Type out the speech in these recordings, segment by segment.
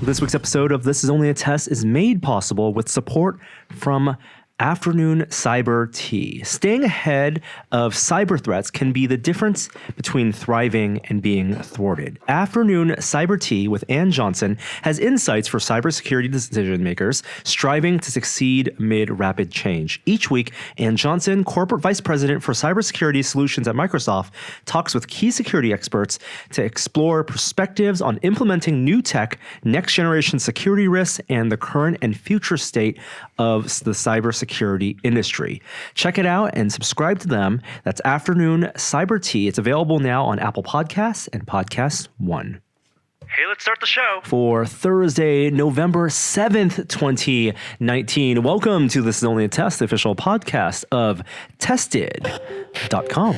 This week's episode of This Is Only a Test is made possible with support from Afternoon Cyber Tea. Staying ahead of cyber threats can be the difference between thriving and being thwarted. Afternoon Cyber Tea with Ann Johnson has insights for cybersecurity decision makers striving to succeed amid rapid change. Each week, Ann Johnson, Corporate Vice President for Cybersecurity Solutions at Microsoft, talks with key security experts to explore perspectives on implementing new tech, next-generation security risks, and the current and future state of the cybersecurity industry. Check it out and subscribe to them. That's Afternoon Cyber Tea. It's available now on Apple Podcasts and Podcast One. Hey, let's start the show. For Thursday, November 7th, 2019. Welcome to This Is Only a Test, the official podcast of Tested.com.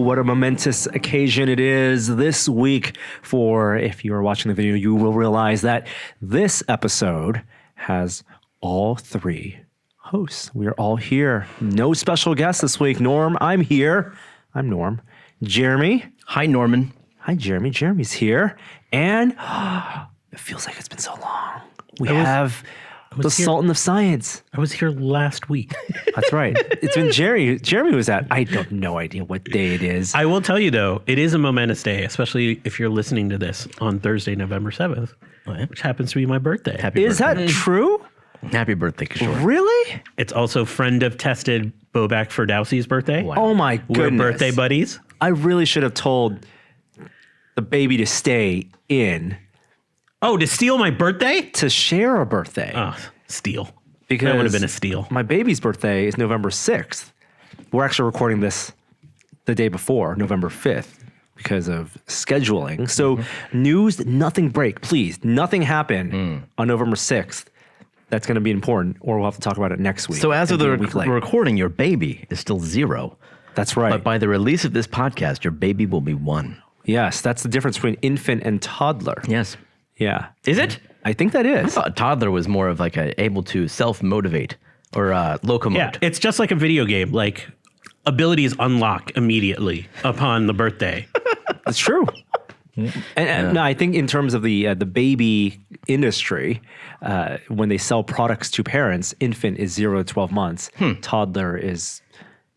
What a momentous occasion it is this week for, if you are watching the video, you will realize that this episode has all three hosts. We are all here. No special guest this week. Norm, I'm here. I'm Norm. Jeremy. Hi, Norman. Hi, Jeremy. Jeremy's here. And it feels like it's been so long. We have the Sultan of Science. I was here last week. That's right. It's been Jeremy was at. I don't no idea what day it is. I will tell you, though, it is a momentous day, especially if you're listening to this on Thursday, November 7th, which happens to be my birthday. Happy birthday. That true? Happy birthday, Kishore. Really? It's also friend of Tested Bobak Ferdowsi's birthday. Wow. Oh, my goodness. We're birthday buddies. I really should have told the baby to stay in. Oh, to steal my birthday? To share a birthday. Oh, steal. Because that would have been a steal. My baby's birthday is November 6th. We're actually recording this the day before, November 5th, because of scheduling. So news, nothing break, please. Nothing happen on November 6th. That's going to be important, or we'll have to talk about it next week. So as of the recording, your baby is still 0. That's right. But by the release of this podcast, your baby will be 1. Yes, that's the difference between infant and toddler. Yes. Yeah. Is it? I think that is. I thought toddler was more of like able to self-motivate or locomote. Yeah, it's just like a video game. Like, abilities unlock immediately upon the birthday. That's true. And no, I think in terms of the baby industry, when they sell products to parents, infant is 0 to 12 months. Toddler is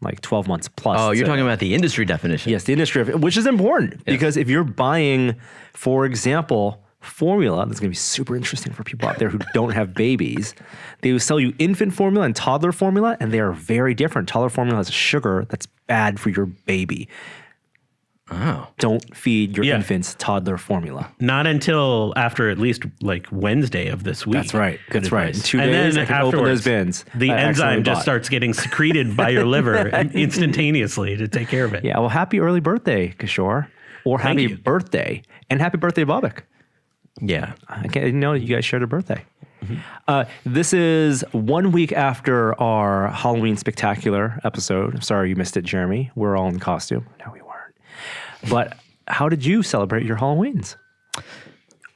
like 12 months plus. Oh, you're talking about the industry definition. Yes, the industry, which is important because if you're buying, for example, formula, that's going to be super interesting for people out there who don't have babies. They will sell you infant formula and toddler formula, and they are very different. Toddler formula has sugar that's bad for your baby. Oh. Don't feed your infants toddler formula. Not until after at least like Wednesday of this week. That's right. That's right. In 2 and days, then I can open those bins. The enzyme just starts getting secreted by your liver instantaneously to take care of it. Yeah. Well, happy early birthday, Kishore. Or happy birthday. And happy birthday, Bobak. Yeah. I didn't know you guys shared a birthday. This is 1 week after our Halloween Spectacular episode. I'm sorry you missed it, Jeremy. We're all in costume. No, we weren't. But how did you celebrate your Halloweens?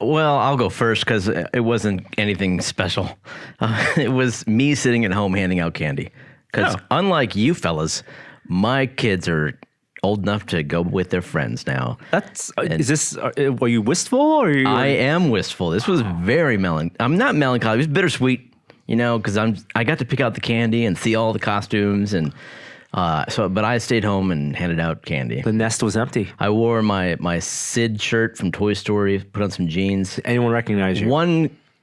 Well, I'll go first because it wasn't anything special. It was me sitting at home handing out candy. Because unlike you fellas, my kids are old enough to go with their friends now. That's is this? Were you wistful or? I am wistful. This was very I'm not melancholy. It was bittersweet, you know, because I got to pick out the candy and see all the costumes and but I stayed home and handed out candy. The nest was empty. I wore my Sid shirt from Toy Story. Put on some jeans. Anyone recognize you?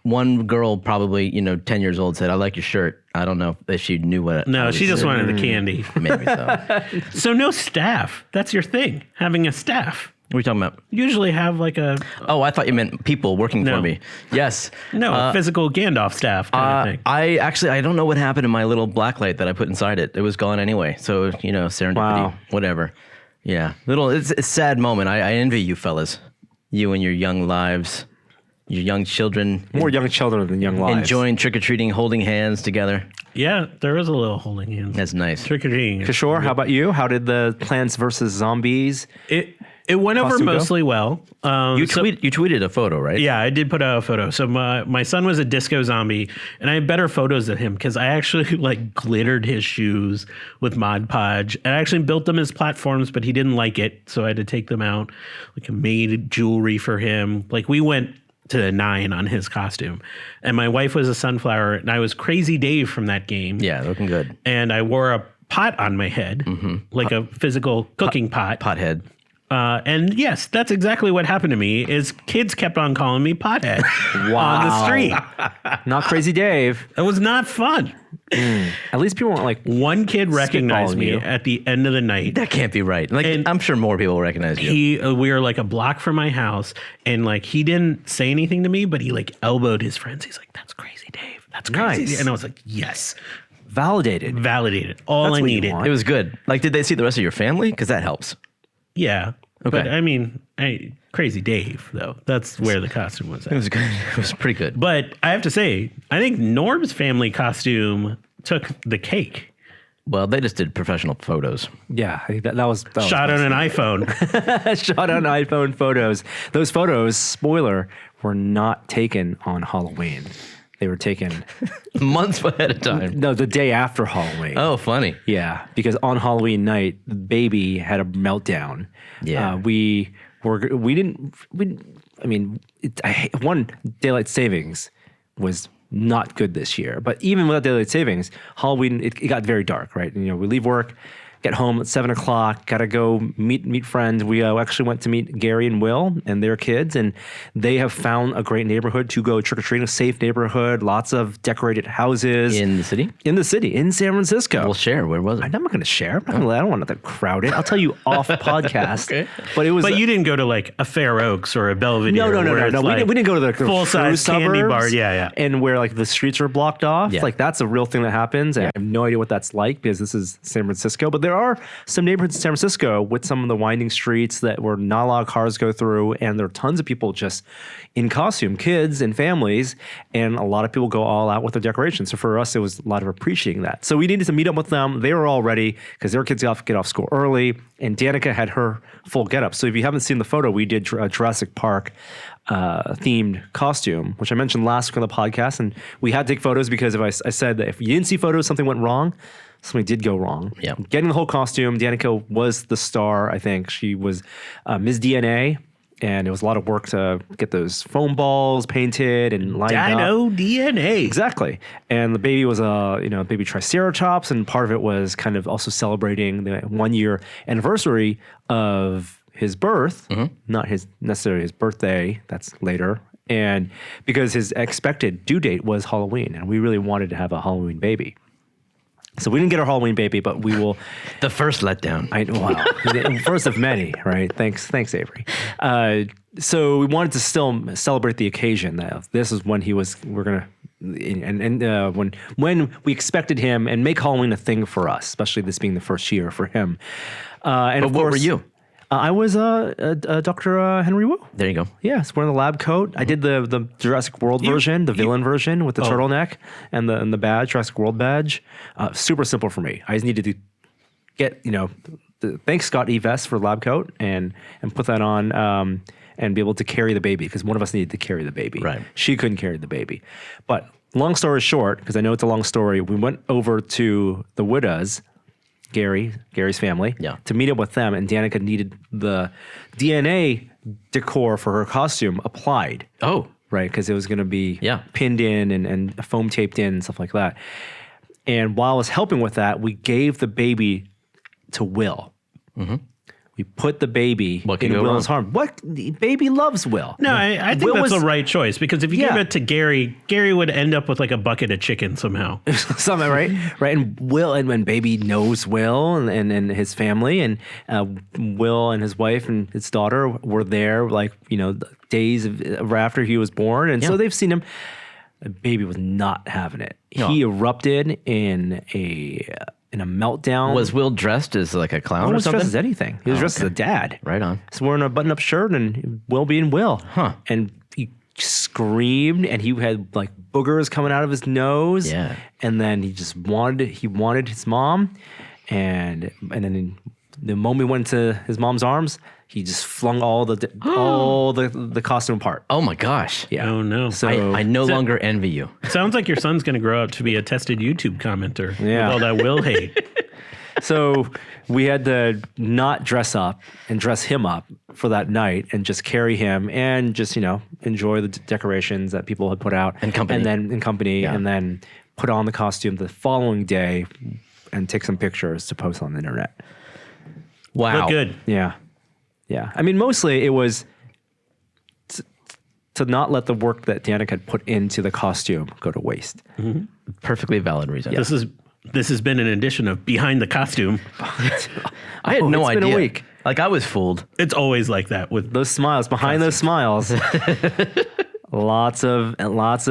One girl, probably 10 years old, said, "I like your shirt." I don't know if she knew what. No, she just wanted the candy. Maybe so. So no staff. That's your thing. Having a staff. What are you talking about? Usually have like a... Oh, I thought you meant people working for me. Yes. No, physical Gandalf staff kind of thing. I don't know what happened to my little blacklight that I put inside it. It was gone anyway. So, serendipity, whatever. Yeah. It's a sad moment. I envy you fellas. you and your young lives, your young children. More young children than young lives. Enjoying trick-or-treating, holding hands together. Yeah, there was a little holding hands. That's nice. Trick-or-treating. Kishore, how about you? How did the Plants vs. Zombies? It went over Costume go? mostly well. You tweeted a photo, right? Yeah, I did put out a photo. So my son was a disco zombie, and I have better photos of him because I actually like glittered his shoes with Mod Podge. I actually built them as platforms, but he didn't like it, so I had to take them out. Like I made jewelry for him. Like we went to the 9 on his costume, and my wife was a sunflower, and I was Crazy Dave from that game. Yeah, looking good. And I wore a pot on my head, like a physical cooking pot. Pothead. And yes, that's exactly what happened to me. Is kids kept on calling me pothead on the street. Not Crazy Dave. It was not fun. At least people weren't like, One kid recognized Spitballing me you. at the end of the night. That can't be right. Like, And I'm sure more people recognize you. We were like a block from my house, and like he didn't say anything to me, but he like elbowed his friends. He's like, "That's Crazy Dave. That's Crazy." Nice. And I was like, "Yes, validated. validated. All That's I what you needed." want. It was good. Like, did they see the rest of your family? Because that helps. Yeah. Okay. But I mean, Crazy Dave though. That's where the costume was at. It was good. It was pretty good. But I have to say, I think Norm's family costume took the cake. Well, they just did professional photos. Yeah, I think that was Shot on an iPhone. shot on iPhone photos. Those photos, spoiler, were not taken on Halloween. They were taken Months ahead of time. no, the day after Halloween. Oh, funny. Yeah, because on Halloween night, the baby had a meltdown. Yeah. One, daylight savings was not good this year. But even without daylight savings, Halloween, it got very dark, right? And, we leave work, get home at 7:00, gotta go meet friends. We actually went to meet Gary and Will and their kids, and they have found a great neighborhood to go trick-or-treating, a safe neighborhood, lots of decorated houses. In the city? In the city, in San Francisco. We'll share. Where was it? I'm not going to share. I don't want to crowd it. I'll tell you off podcast. Okay. But it was. But you didn't go to like a Fair Oaks or a Belvedere. No. where it's We like didn't go to the full-size true candy suburbs. bar. Yeah. And where like the streets are blocked off. Yeah. Like that's a real thing that happens. And I have no idea what that's like because this is San Francisco. But there are some neighborhoods in San Francisco with some of the winding streets that where not a lot of cars go through, and there are tons of people just in costume, kids and families, and a lot of people go all out with their decorations. So for us, it was a lot of appreciating that. So we needed to meet up with them. They were all ready because their kids get off school early, and Danica had her full getup. So if you haven't seen the photo, we did a Jurassic Park themed costume, which I mentioned last week on the podcast, and we had to take photos because if I said that if you didn't see photos, something went wrong. Something did go wrong. Yeah. Getting the whole costume, Danica was the star, I think. She was Ms. DNA, and it was a lot of work to get those foam balls painted and lined up. Dino DNA. Exactly. And the baby was a baby Triceratops, and part of it was kind of also celebrating the 1-year anniversary of his birth, not necessarily his birthday, that's later. And because his expected due date was Halloween, and we really wanted to have a Halloween baby. So we didn't get our Halloween baby, but we will. The first letdown. Wow. First of many, right? Thanks, Avery. So we wanted to still celebrate the occasion. That this is when when we expected him, and make Halloween a thing for us, especially this being the first year for him. And But of what course, were you? I was Dr. Henry Wu. There you go. Yes, wearing the lab coat. I did the Jurassic World version, the villain version with the turtleneck and the badge, Jurassic World badge. Super simple for me. I just needed to get thanks Scott E. Vest for the lab coat and put that on and be able to carry the baby because one of us needed to carry the baby. Right. She couldn't carry the baby. But long story short, because I know it's a long story, we went over to the Widows. Gary's family, to meet up with them, and Danica needed the DNA decor for her costume applied. Oh. Right, because it was going to be pinned in and foam taped in and stuff like that. And while I was helping with that, we gave the baby to Will. Mm-hmm. We put the baby in Will's arm. What? The baby loves Will. No, I think that's the right choice because if you give it to Gary, Gary would end up with like a bucket of chicken somehow. Something, right? Right. And Will, and when baby knows Will and his family, and Will and his wife and his daughter were there, days after he was born. And so they've seen him. The baby was not having it. No. He erupted in a in a meltdown. Was Will dressed as like a clown He or was something? dressed as anything. He was dressed as a dad. Right on. He's wearing a button-up shirt and Will being Will. Huh. And he screamed and he had like boogers coming out of his nose. Yeah. And then he wanted his mom. And then the moment he went into his mom's arms, he just flung all the costume apart. Oh my gosh. Yeah. Oh, no. So I no longer envy you. Sounds like your son's going to grow up to be a tested YouTube commenter Yeah. with all that Will hate. So we had to not dress up and dress him up for that night and just carry him and just, enjoy the decorations that people had put out. And company. And then in company Yeah. and then put on the costume the following day and take some pictures to post on the internet. Wow. Look good. Yeah. Yeah. I mean, mostly it was to not let the work that Danica had put into the costume go to waste. Perfectly valid reason. This has been an edition of Behind the Costume. I had no it's idea. been a week. Like I was fooled. It's always like that with Those smiles, behind those smiles, lots of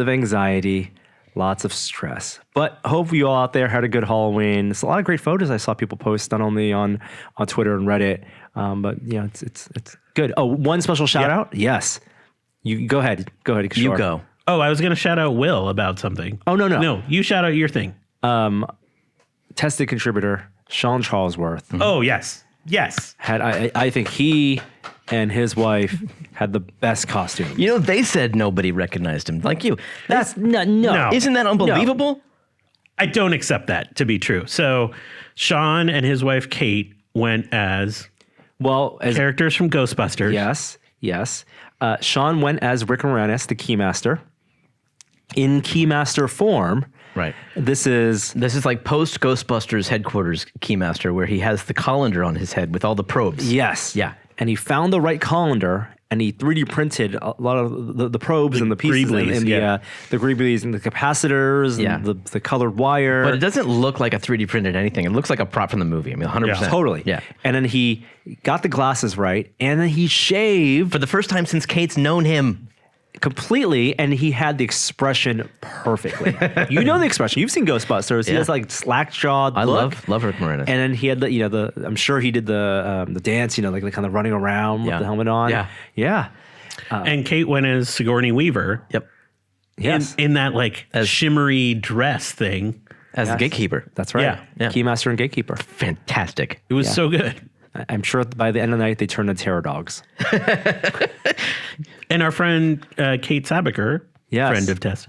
anxiety, lots of stress. But hope you all out there had a good Halloween. It's a lot of great photos I saw people post, not only on Twitter and Reddit, but it's good. Oh, one special shout out. Yes, you go ahead. Go ahead. Kishore. You go. Oh, I was going to shout out Will about something. Oh, no. No, you shout out your thing. Tested contributor Sean Charlesworth Oh, yes. Yes. had I think he and his wife had the best costume. You know, they said nobody recognized him like you. That's no. No. Isn't that unbelievable? I don't accept that to be true. So Sean and his wife, Kate, went as Well, as characters from Ghostbusters. Yes. Sean went as Rick Moranis, the Keymaster, in Keymaster form. Right. This is This is like post Ghostbusters headquarters Keymaster, where he has the colander on his head with all the probes. yes, Yeah. And he found the right colander, and he 3D printed a lot of the probes and the pieces greeblies, and yeah. the greeblies and the capacitors Yeah. and the colored wire. But it doesn't look like a 3D printed anything. It looks like a prop from the movie. I mean, 100%. Yeah. Totally. Yeah. And then he got the glasses right, and then he shaved For the first time since Kate's known him. completely, and he had the expression perfectly. You know the expression. You've seen Ghostbusters. He Yeah. has like slack jawed. I look. love Rick Moranis. And then he had the I'm sure he did the dance. Like the kind of running around with Yeah. the helmet on. Yeah. Yeah. And Kate went as Sigourney Weaver. Yep. Yes. In that like shimmery dress thing. As the gatekeeper. That's right. Yeah. Yeah. Keymaster and Gatekeeper. Fantastic. It was so good. I'm sure by the end of the night they turned into terror dogs. And our friend Kate Sabaker, Yes. friend of Tess,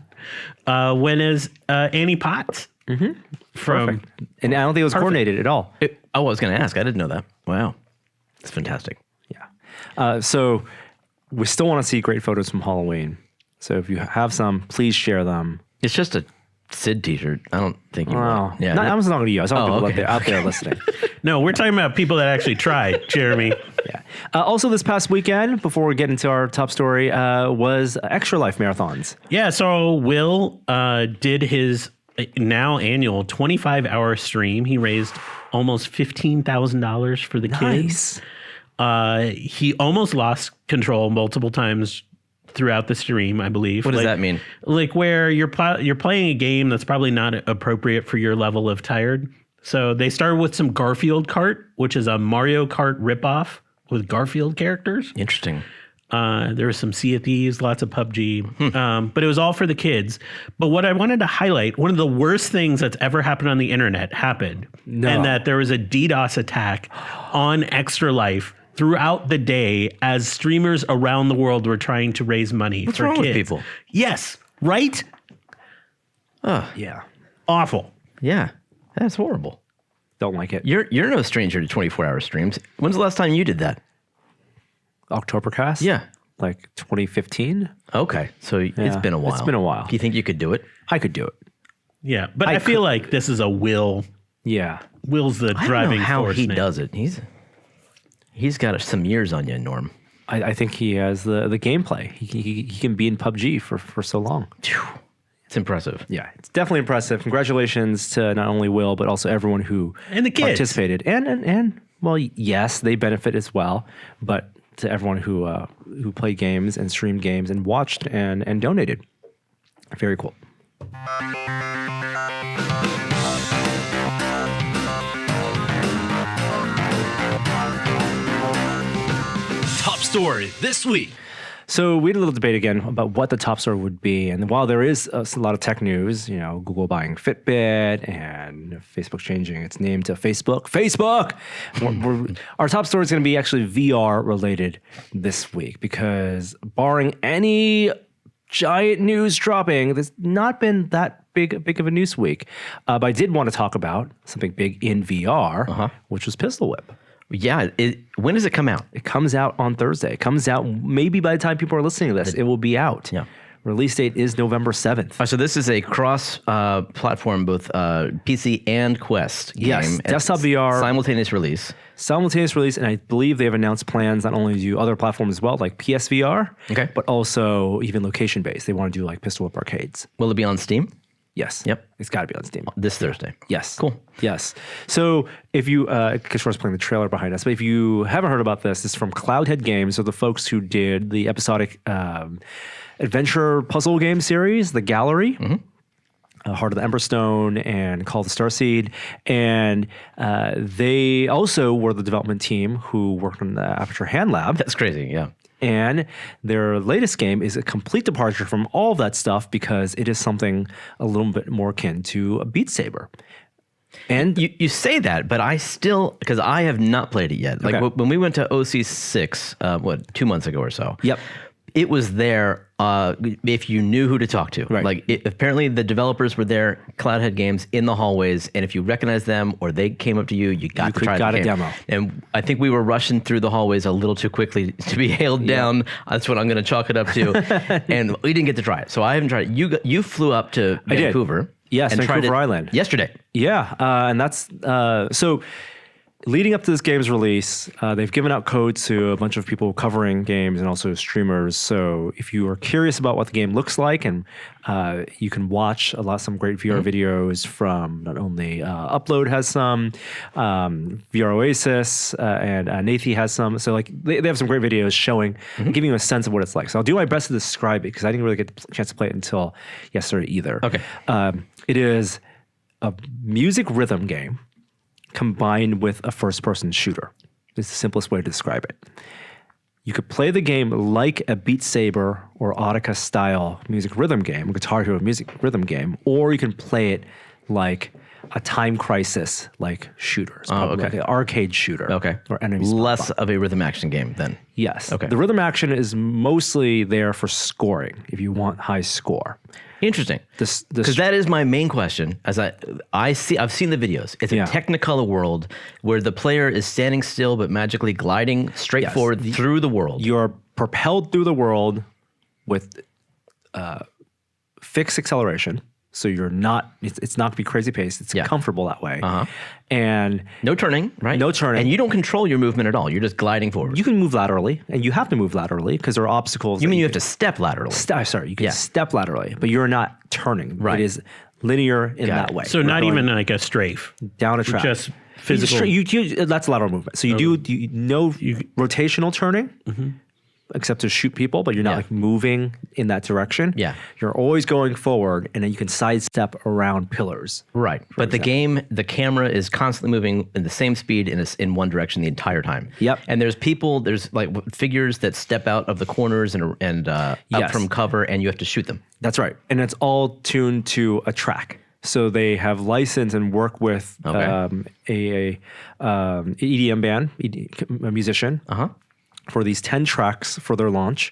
went as Annie Potts. Mm-hmm. From And I don't think it was coordinated at all. I was going to ask. I didn't know that. Wow. That's fantastic. Yeah. So we still want to see great photos from Halloween. So if you have some, please share them. It's just a Sid t-shirt. I don't think you Wow. want. Yeah. No, I'm just not going to you. I was talking Oh, to okay. people out there listening. No, we're talking about people that actually tried, Jeremy. Yeah. Also, this past weekend, before we get into our top story, was Extra Life marathons. Yeah, so Will did his now annual 25-hour stream. He raised almost $15,000 for the kids. He almost lost control multiple times throughout the stream, I believe. What does that mean? Like where you're playing a game that's probably not appropriate for your level of tired. So they started with some Garfield Kart, which is a Mario Kart ripoff with Garfield characters. Interesting. There was some Sea of Thieves, lots of PUBG, but it was all for the kids. But what I wanted to highlight, one of the worst things that's ever happened on the internet happened. No. And that there was a DDoS attack on Extra Life throughout the day as streamers around the world were trying to raise money What's for wrong kids. with people? Yes, right? Yeah. Awful. Yeah. That's horrible. Don't like it. You're no stranger to 24-hour streams. When's the last time you did that? Oktobercast? Yeah. Like 2015? Okay. So it's Yeah, been a while. it's been a while. Do you think you could do it? I could do it. Yeah, but I feel like this is a Will. Yeah. Will's the I don't driving know how force. he now. does it. He's got some years on you, Norm. I think he has the gameplay. He can be in PUBG for so long. Phew. It's impressive. Yeah, it's definitely impressive. Congratulations to not only Will, but also everyone who And the kids. participated. And well, yes, they benefit as well. But to everyone who played games and streamed games and watched and donated. Very cool. top story this week. So we had a little debate again about what the top story would be. And while there is a lot of tech news, you know, Google buying Fitbit and Facebook changing its name to Facebook. Our top story is going to be actually VR related this week because barring any giant news dropping, there's not been that big of a news week. But I did want to talk about something big in VR, which was Pistol Whip. Yeah. When does it come out? It comes out on Thursday. It comes out maybe by the time people are listening to this, it will be out. Yeah. Release date is November 7th. So this is a cross-platform, both PC and Quest game. Yes, desktop VR. Simultaneous release. And I believe they have announced plans not only to do other platforms as well, like PSVR, but also even location-based. They want to do like Pistol Whip arcades. Will it be on Steam? Yes. Yep. It's got to be on Steam. This Thursday. Yes. Cool. Yes. So if you, Kishore's playing the trailer behind us, but if you haven't heard about this, it's from Cloudhead Games, so the folks who did the episodic adventure puzzle game series, The Gallery, Heart of the Emberstone, and Call of the Starseed. And they also were the development team who worked on the Aperture Hand Lab. That's crazy, yeah. And their latest game is a complete departure from all that stuff because it is something a little bit more akin to a Beat Saber. And you say that, but I still, because I have not played it yet. Like when we went to OC6, 2 months ago or so. Yep. It was there if you knew who to talk to. Right. Like apparently the developers were there, Cloudhead Games, in the hallways, and if you recognized them or they came up to you, you got to try the game. Demo. And I think we were rushing through the hallways a little too quickly to be hailed down. That's what I'm going to chalk it up to. And we didn't get to try it, so I haven't tried it. You flew up to Vancouver. Yes, and Vancouver tried it Island. Yesterday. Yeah, and that's so. Leading up to this game's release, they've given out codes to a bunch of people covering games and also streamers. So if you are curious about what the game looks like, and you can watch some great VR videos from not only Upload has some, VR Oasis, and Nathi has some. So like they have some great videos showing, giving you a sense of what it's like. So I'll do my best to describe it because I didn't really get a chance to play it until yesterday either. Okay. It is a music rhythm game combined with a first-person shooter. It's the simplest way to describe it. You could play the game like a Beat Saber or Audica-style music rhythm game, a Guitar Hero music rhythm game, or you can play it like a Time Crisis-like shooter. Like an arcade shooter. Okay. Or enemies. Less of a rhythm action game then. Yes. Okay. The rhythm action is mostly there for scoring, if you want high score. Interesting. Because that is my main question. As I've seen the videos. It's a Technicolor world where the player is standing still but magically gliding straight forward through the world. You're propelled through the world with fixed acceleration. So you're not, it's not going to be crazy paced. It's comfortable that way. And no turning, right? No turning. And you don't control your movement at all. You're just gliding forward. You can move laterally, and you have to move laterally because there are obstacles. You mean you have to step laterally? Sorry, you can step laterally, but you're not turning. Right. It is linear in that way. So not even like a strafe. Down a track. Just physical. That's lateral movement. So you do no rotational turning. Except to shoot people, but you're not like moving in that direction. Yeah. You're always going forward, and then you can sidestep around pillars. Right. But the camera is constantly moving in the same speed in one direction the entire time. Yep. And there's like figures that step out of the corners and up from cover, and you have to shoot them. That's right. And it's all tuned to a track. So they have licensed and work with a EDM band, a musician. For these 10 tracks for their launch.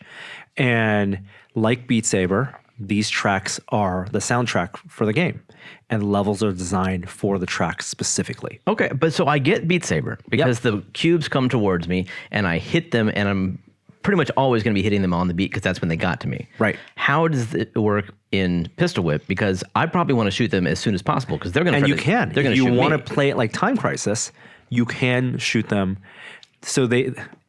And like Beat Saber, these tracks are the soundtrack for the game. And levels are designed for the tracks specifically. Okay, but so I get Beat Saber because the cubes come towards me and I hit them and I'm pretty much always going to be hitting them on the beat because that's when they got to me. Right. How does it work in Pistol Whip? Because I probably want to shoot them as soon as possible because they're going to. And you can. They're going to shoot me. If you want to play it like Time Crisis, you can shoot them. So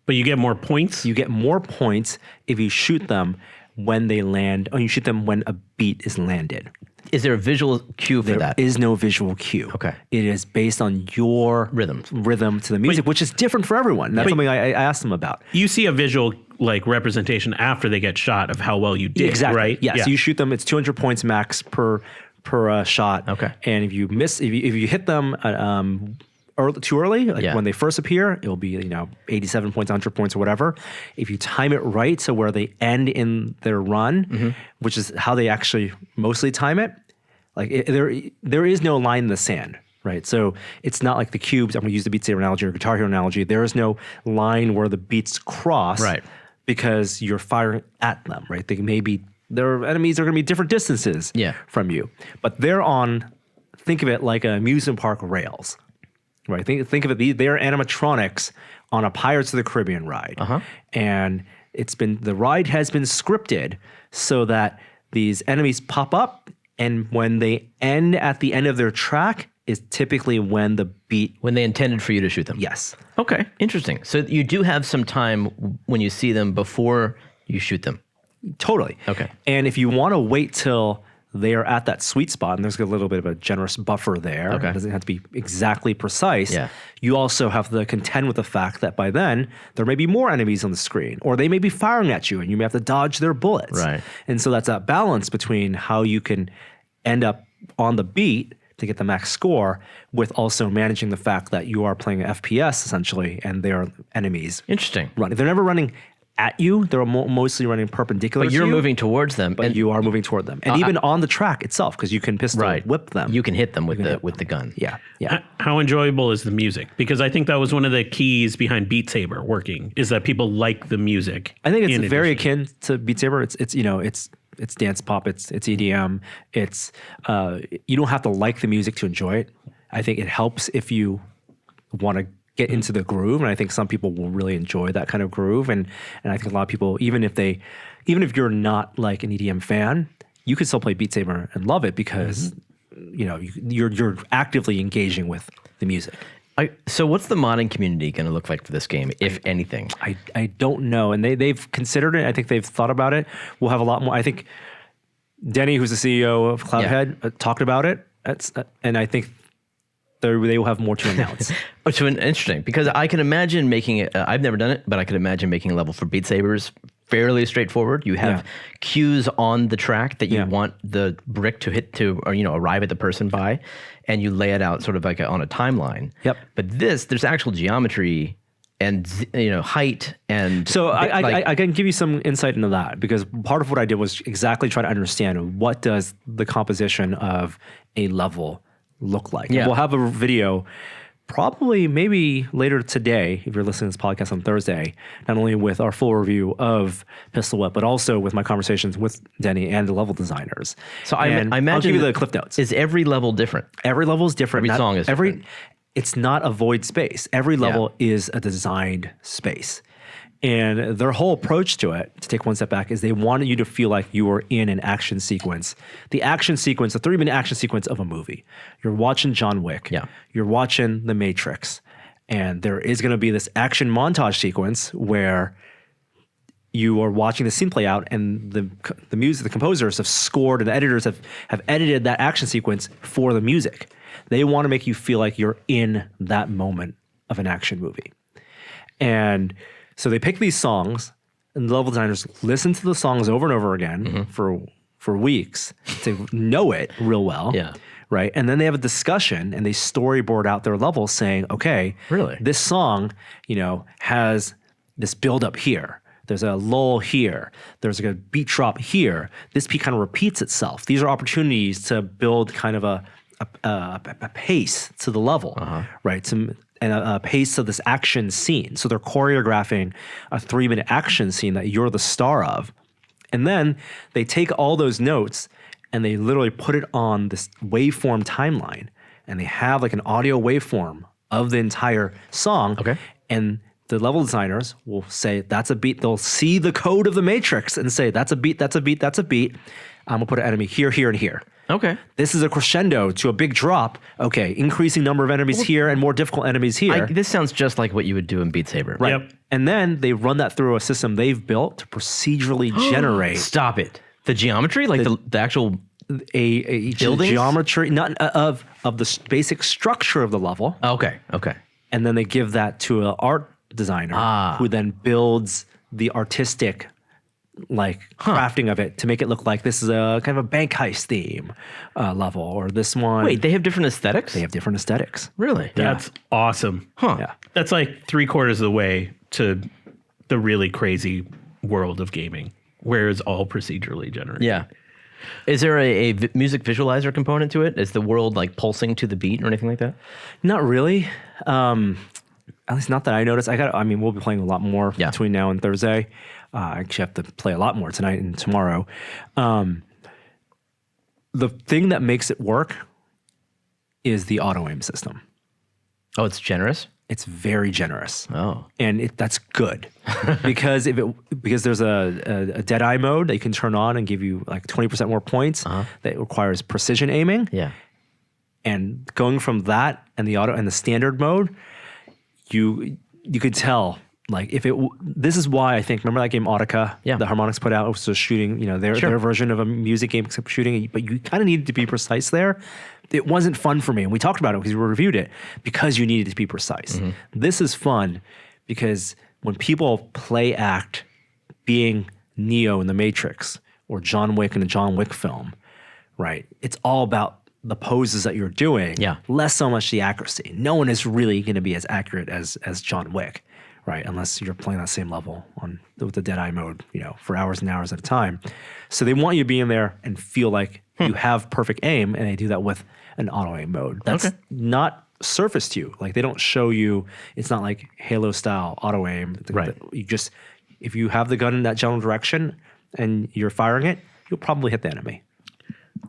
But you get more points? You get more points if you shoot them when they land, or you shoot them when a beat is landed. Is there a visual cue for that? There is no visual cue. Okay. It is based on your rhythm to the music, which is different for everyone. That's something I asked them about. You see a visual like representation after they get shot of how well you did, exactly. right? Yeah. So you shoot them. It's 200 points max per shot. Okay. And if you miss, if you hit them too early, like Yeah. when they first appear, it will be 87 points, 100 points, or whatever. If you time it right, so where they end in their run, which is how they actually mostly time it, like there is no line in the sand. Right, so it's not like the cubes. I'm going to use the Beat Saber analogy or Guitar Hero analogy. There is no line where the beats cross, Right. because you're firing at them. Right, their enemies are going to be different distances from you, but they're on. Think of it like an amusement park rails, right? Think of it. They're animatronics on a Pirates of the Caribbean ride, and the ride has been scripted so that these enemies pop up, and when they end at the end of their track is typically when the beat. When they intended for you to shoot them. Yes. Okay, interesting. So you do have some time when you see them before you shoot them. Totally. Okay. And if you want to wait till they are at that sweet spot, and there's a little bit of a generous buffer there. Okay. It doesn't have to be exactly precise. Yeah. You also have to contend with the fact that by then there may be more enemies on the screen, or they may be firing at you and you may have to dodge their bullets. Right. And so that's that balance between how you can end up on the beat to get the max score with also managing the fact that you are playing an FPS essentially and they are enemies Interesting. running. They're never running at you. They're mostly running perpendicular But to you're you. moving towards them. But you are moving toward them, and even on the track itself, because you can pistol whip them. You can hit them with the gun. Yeah. How enjoyable is the music? Because I think that was one of the keys behind Beat Saber working, is that people like the music. I think it's in very addition. akin to Beat Saber. It's dance pop. It's EDM. It's you don't have to like the music to enjoy it. I think it helps if you want to get into the groove, and I think some people will really enjoy that kind of groove. And I think a lot of people, even if you're not like an EDM fan, you could still play Beat Saber and love it because you're actively engaging with the music. So what's the modding community going to look like for this game, if anything? I don't know, and they've considered it. I think they've thought about it. We'll have a lot more. I think Denny, who's the CEO of Cloudhead, talked about it. And I think they will have more to announce. So interesting, because I can imagine making it. I've never done it, but I could imagine making a level for Beat Sabers fairly straightforward. You have cues on the track that you want the brick to hit to, or arrive at the person by, and you lay it out sort of like on a timeline. Yep. But there's actual geometry and height and. So I can give you some insight into that, because part of what I did was exactly try to understand what does the composition of a level look like. Yeah. We'll have a video probably maybe later today, if you're listening to this podcast on Thursday, not only with our full review of Pistol Whip, but also with my conversations with Denny and the level designers. So I imagine I'll give you the cliff notes. Is every level different? Every level is different. Every song is different. It's not a void space. Every level is a designed space. And their whole approach to it, to take one step back, is they wanted you to feel like you were in an action sequence. The 3-minute action sequence of a movie. You're watching John Wick. Yeah. You're watching The Matrix. And there is going to be this action montage sequence where you are watching the scene play out, and the music, the composers have scored, and the editors have edited that action sequence for the music. They want to make you feel like you're in that moment of an action movie. And so they pick these songs, and the level designers listen to the songs over and over again for weeks to know it real well. Yeah. Right. And then they have a discussion and they storyboard out their level saying, okay, Really? this song, has this build up here. There's a lull here. There's a beat drop here. This beat kind of repeats itself. These are opportunities to build kind of a pace to the level, right? And a pace of this action scene. So they're choreographing a 3-minute action scene that you're the star of. And then they take all those notes and they literally put it on this waveform timeline. And they have like an audio waveform of the entire song. Okay. And the level designers will say, that's a beat. They'll see the code of the Matrix and say, that's a beat, that's a beat, that's a beat. I'm gonna put an enemy here, here, and here. Okay. This is a crescendo to a big drop. Okay, increasing number of enemies here and more difficult enemies here. This sounds just like what you would do in Beat Saber. Right. Yep. And then they run that through a system they've built to procedurally generate Stop it. The geometry, like the actual a buildings? geometry, not of the basic structure of the level. Okay. And then they give that to an art designer who then builds the artistic like crafting of it to make it look like this is a kind of a bank heist theme level, or this one. Wait, they have different aesthetics? They have different aesthetics. Really? That's awesome. Huh. Yeah. That's like 3/4 of the way to the really crazy world of gaming, where it's all procedurally generated. Yeah. Is there a music visualizer component to it? Is the world like pulsing to the beat or anything like that? Not really. At least not that I noticed. We'll be playing a lot more between now and Thursday. I actually have to play a lot more tonight and tomorrow. The thing that makes it work is the auto aim system. Oh, it's generous? It's very generous. Oh. And that's good because there's a dead eye mode that you can turn on and give you like 20% more points that requires precision aiming. Yeah. And going from that and the auto and the standard mode, you could tell like this is why I think, remember that game Audica the Harmonix put out, was shooting, their version of a music game except shooting, but you kind of needed to be precise there. It wasn't fun for me. And we talked about it because we reviewed it because you needed to be precise. Mm-hmm. This is fun because when people play act being Neo in the Matrix or John Wick in a John Wick film, right? It's all about the poses that you're doing, less so much the accuracy. No one is really going to be as accurate as John Wick, right? Unless you're playing that same level with the dead eye mode, for hours and hours at a time. So they want you to be in there and feel like you have perfect aim, and they do that with an auto aim mode. That's not surface to you. Like they don't show you. It's not like Halo style auto aim. Right. If you have the gun in that general direction and you're firing it, you'll probably hit the enemy.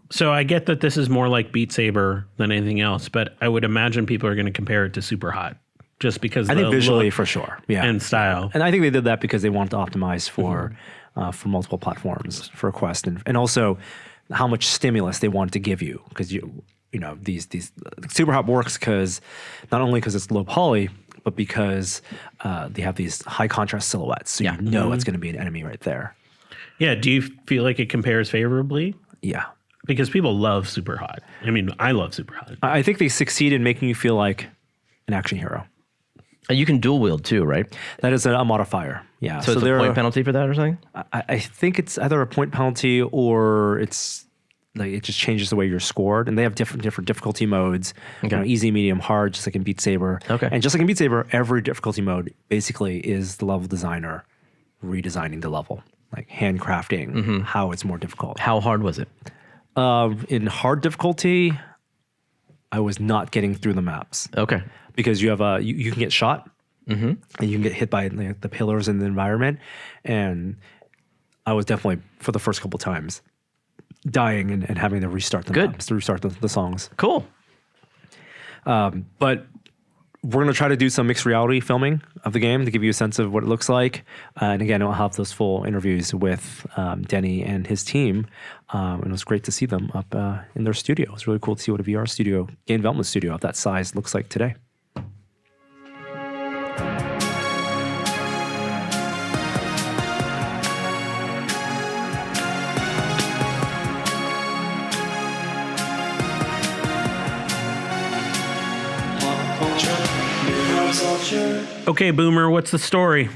So I get that this is more like Beat Saber than anything else, but I would imagine people are going to compare it to Super Hot just because I think visually look for sure, and style. And I think they did that because they wanted to optimize for multiple platforms for Quest, and also how much stimulus they wanted to give you, because these Super Hot works because not only because it's low poly, but because they have these high contrast silhouettes, so it's going to be an enemy right there. Yeah. Do you feel like it compares favorably? Yeah. Because people love Super Hot. I mean, I love Super Hot. I think they succeed in making you feel like an action hero. You can dual wield too, right? That is a modifier. Yeah. So it's a point penalty for that or something? I think it's either a point penalty or it's like it just changes the way you're scored. And they have different difficulty modes. Okay. Easy, medium, hard, just like in Beat Saber. Okay. And just like in Beat Saber, every difficulty mode basically is the level designer redesigning the level, like handcrafting how it's more difficult. How hard was it? In hard difficulty, I was not getting through the maps. Okay. Because you have you can get shot, and you can get hit by the pillars in the environment, and I was definitely, for the first couple times, dying and having to restart the maps, to restart the songs. Cool. But we're going to try to do some mixed reality filming of the game to give you a sense of what it looks like. And again, I'll have those full interviews with Denny and his team. And it was great to see them up in their studio. It was really cool to see what a VR studio, game development studio of that size looks like today. Okay, Boomer, what's the story?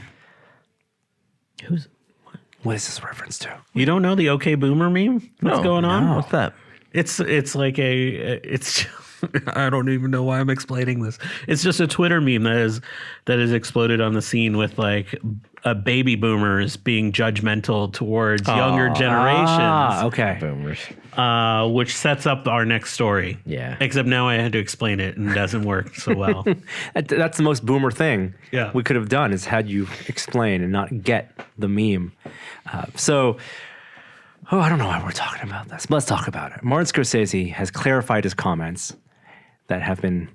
What is this reference to? You don't know the OK Boomer meme? What's going on? What's that? It's like it's I don't even know why I'm explaining this. It's just a Twitter meme that has exploded on the scene with like baby boomers being judgmental towards younger generations. Okay. Boomers. Which sets up our next story. Yeah. Except now I had to explain it and it doesn't work so well. That's the most boomer thing we could have done, is had you explain and not get the meme. I don't know why we're talking about this, but let's talk about it. Martin Scorsese has clarified his comments that have been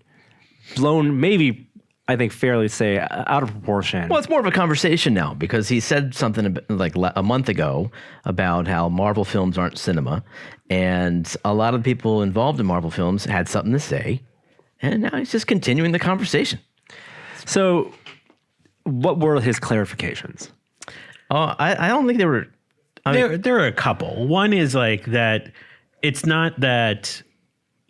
blown, maybe, I think fairly say, out of proportion. Well, it's more of a conversation now because he said something like a month ago about how Marvel films aren't cinema. And a lot of the people involved in Marvel films had something to say. And now he's just continuing the conversation. So what were his clarifications? I don't think they were... There are a couple. One is like that it's not that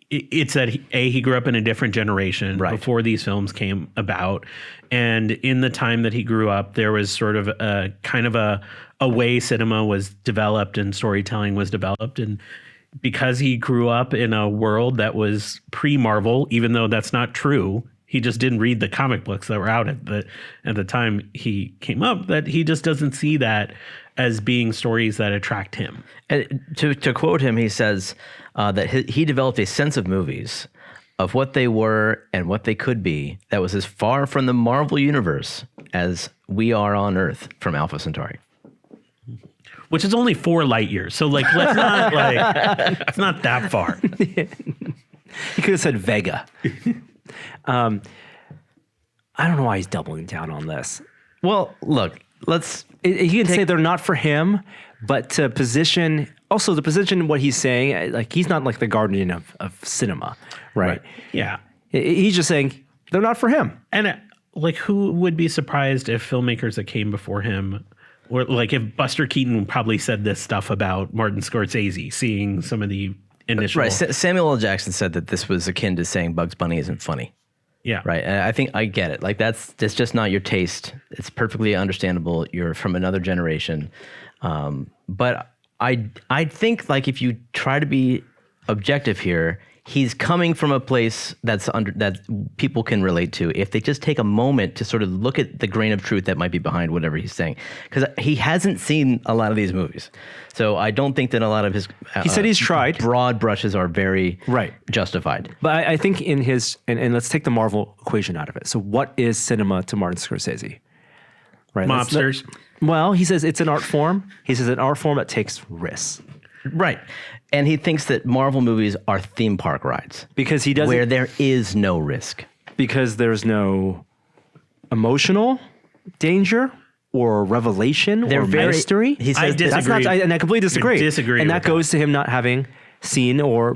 it's that he grew up in a different generation before these films came about. And in the time that he grew up, there was sort of a kind of a way cinema was developed and storytelling was developed. And because he grew up in a world that was pre-Marvel, even though that's not true, he just didn't read the comic books that were out at the time he came up, that he just doesn't see that as being stories that attract him. And to quote him, he says that he developed a sense of movies, of what they were and what they could be, that was as far from the Marvel universe as we are on Earth from Alpha Centauri. Which is only 4 light years. So like, let's not it's not that far. He could have said Vega. I don't know why he's doubling down on this. Well, look, He can say they're not for him, but to position what he's saying, like he's not like the guardian of cinema, right? Yeah. He's just saying they're not for him. And like, who would be surprised if filmmakers that came before him, or like if Buster Keaton probably said this stuff about Martin Scorsese, seeing some of the initial... Right. Samuel L. Jackson said that this was akin to saying Bugs Bunny isn't funny. Yeah. Right. And I think I get it. Like that's just not your taste. It's perfectly understandable. You're from another generation. But I think like if you try to be objective here, he's coming from a place that people can relate to if they just take a moment to sort of look at the grain of truth that might be behind whatever he's saying, because he hasn't seen a lot of these movies. So I don't think that a lot of his he said he's tried broad brushes are very justified. But I think in his and let's take the Marvel equation out of it. So what is cinema to Martin Scorsese? Right. Mobsters. Well, he says it's an art form. He says an art form that takes risks. Right. And he thinks that Marvel movies are theme park rides. Because he doesn't... Where there is no risk. Because there's no emotional danger or revelation or mystery. He says I disagree. And I completely disagree. Disagree and with that goes to him not having seen or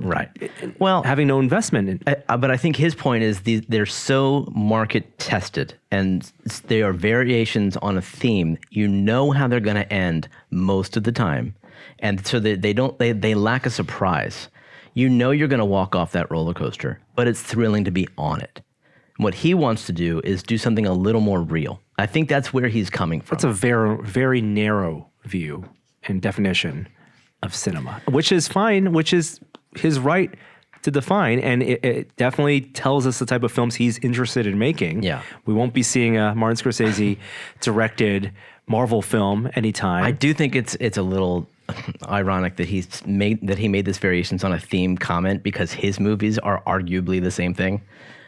having no investment in. But I think his point is they're so market tested and they are variations on a theme. You know how they're going to end most of the time. And so they lack a surprise. You know you're going to walk off that roller coaster, but it's thrilling to be on it. What he wants to do is do something a little more real. I think that's where he's coming from. That's a very, very narrow view and definition of cinema, which is fine, which is his right to define. And it definitely tells us the type of films he's interested in making. Yeah. We won't be seeing a Martin Scorsese directed Marvel film anytime. I do think it's a little ironic that he made this variations on a theme comment, because his movies are arguably the same thing.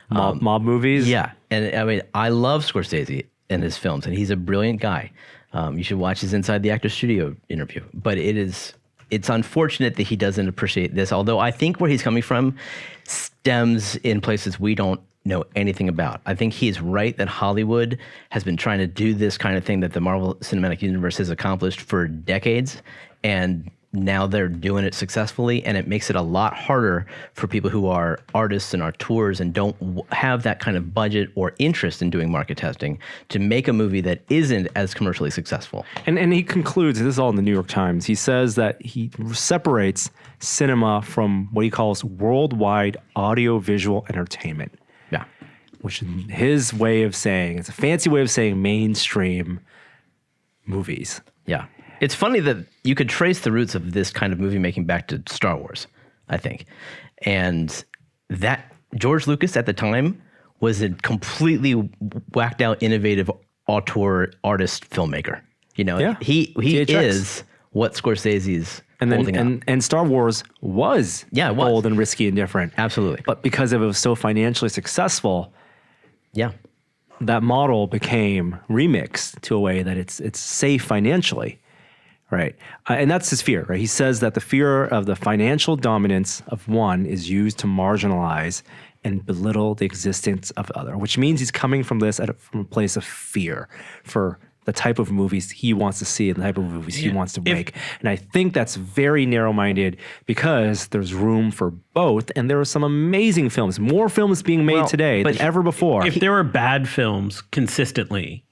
Mob movies. Yeah. And I mean, I love Scorsese and his films, and he's a brilliant guy. You should watch his Inside the Actor Studio interview. But it's unfortunate that he doesn't appreciate this, although I think where he's coming from stems in places we don't know anything about. I think he's right that Hollywood has been trying to do this kind of thing that the Marvel Cinematic Universe has accomplished for decades, and now they're doing it successfully, and it makes it a lot harder for people who are artists and auteurs and don't have that kind of budget or interest in doing market testing to make a movie that isn't as commercially successful. And he concludes, this is all in the New York Times, he says that he separates cinema from what he calls worldwide audiovisual entertainment. Yeah. Which is his way of saying, it's a fancy way of saying mainstream movies. Yeah. It's funny that you could trace the roots of this kind of movie making back to Star Wars, I think. And that George Lucas at the time was a completely whacked out, innovative auteur artist filmmaker. You know, he is what Scorsese's holding up. And Star Wars was bold and risky and different. Absolutely. But because it was so financially successful, that model became remixed to a way that it's safe financially. Right. And that's his fear, right? He says that the fear of the financial dominance of one is used to marginalize and belittle the existence of the other, which means he's coming from this from a place of fear for the type of movies he wants to see and the type of movies he wants to make. And I think that's very narrow-minded because there's room for both. And there are some amazing films, more films being made today than ever before. If there were bad films consistently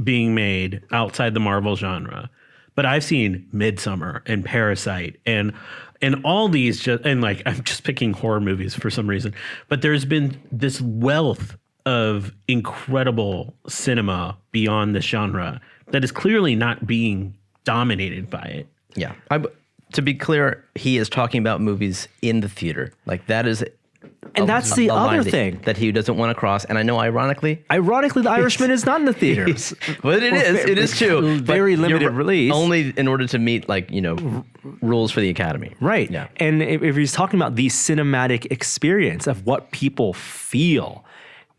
being made outside the Marvel genre, but I've seen Midsommar and Parasite and And all these like I'm just picking horror movies for some reason, but there's been this wealth of incredible cinema beyond this genre that is clearly not being dominated by it. Yeah. To be clear, he is talking about movies in the theater. Like that is, And that's the other thing that he doesn't want to cross. And I know, ironically, The Irishman is not in the theaters. but it is true. Very But limited you're release. only in order to meet rules for the Academy. Right. Yeah. And if he's talking about the cinematic experience of what people feel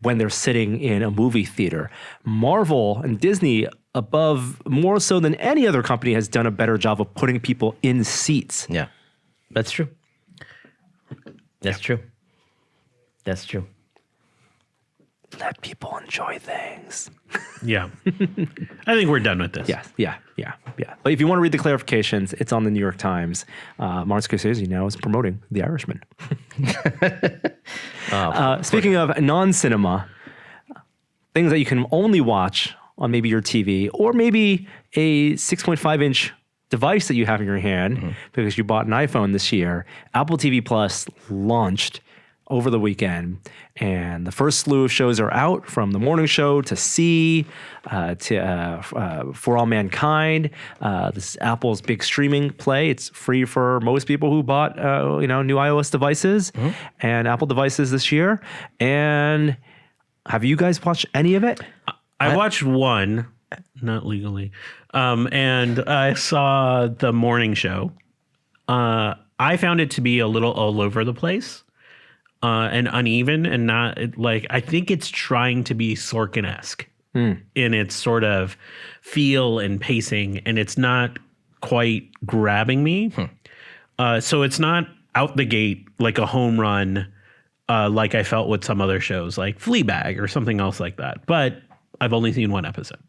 when they're sitting in a movie theater, Marvel and Disney, above more so than any other company, has done a better job of putting people in seats. Yeah. That's true. That's true. That's true. Let people enjoy things. Yeah. I think we're done with this. Yeah. But if you want to read the clarifications, it's on the New York Times. Martin Scorsese now is promoting The Irishman. Speaking of non-cinema, things that you can only watch on maybe your TV or maybe a 6.5-inch device that you have in your hand because you bought an iPhone this year, Apple TV Plus launched over the weekend, and the first slew of shows are out, from The Morning Show to See to For All Mankind. This is Apple's big streaming play. It's free for most people who bought new iOS devices and Apple devices this year. And have you guys watched any of it? I watched one, not legally, and I saw The Morning Show. I found it to be a little all over the place. And uneven, and not like, I think it's trying to be Sorkin-esque in its sort of feel and pacing, and it's not quite grabbing me. So it's not out the gate like a home run, like I felt with some other shows like Fleabag or something else like that. But I've only seen one episode.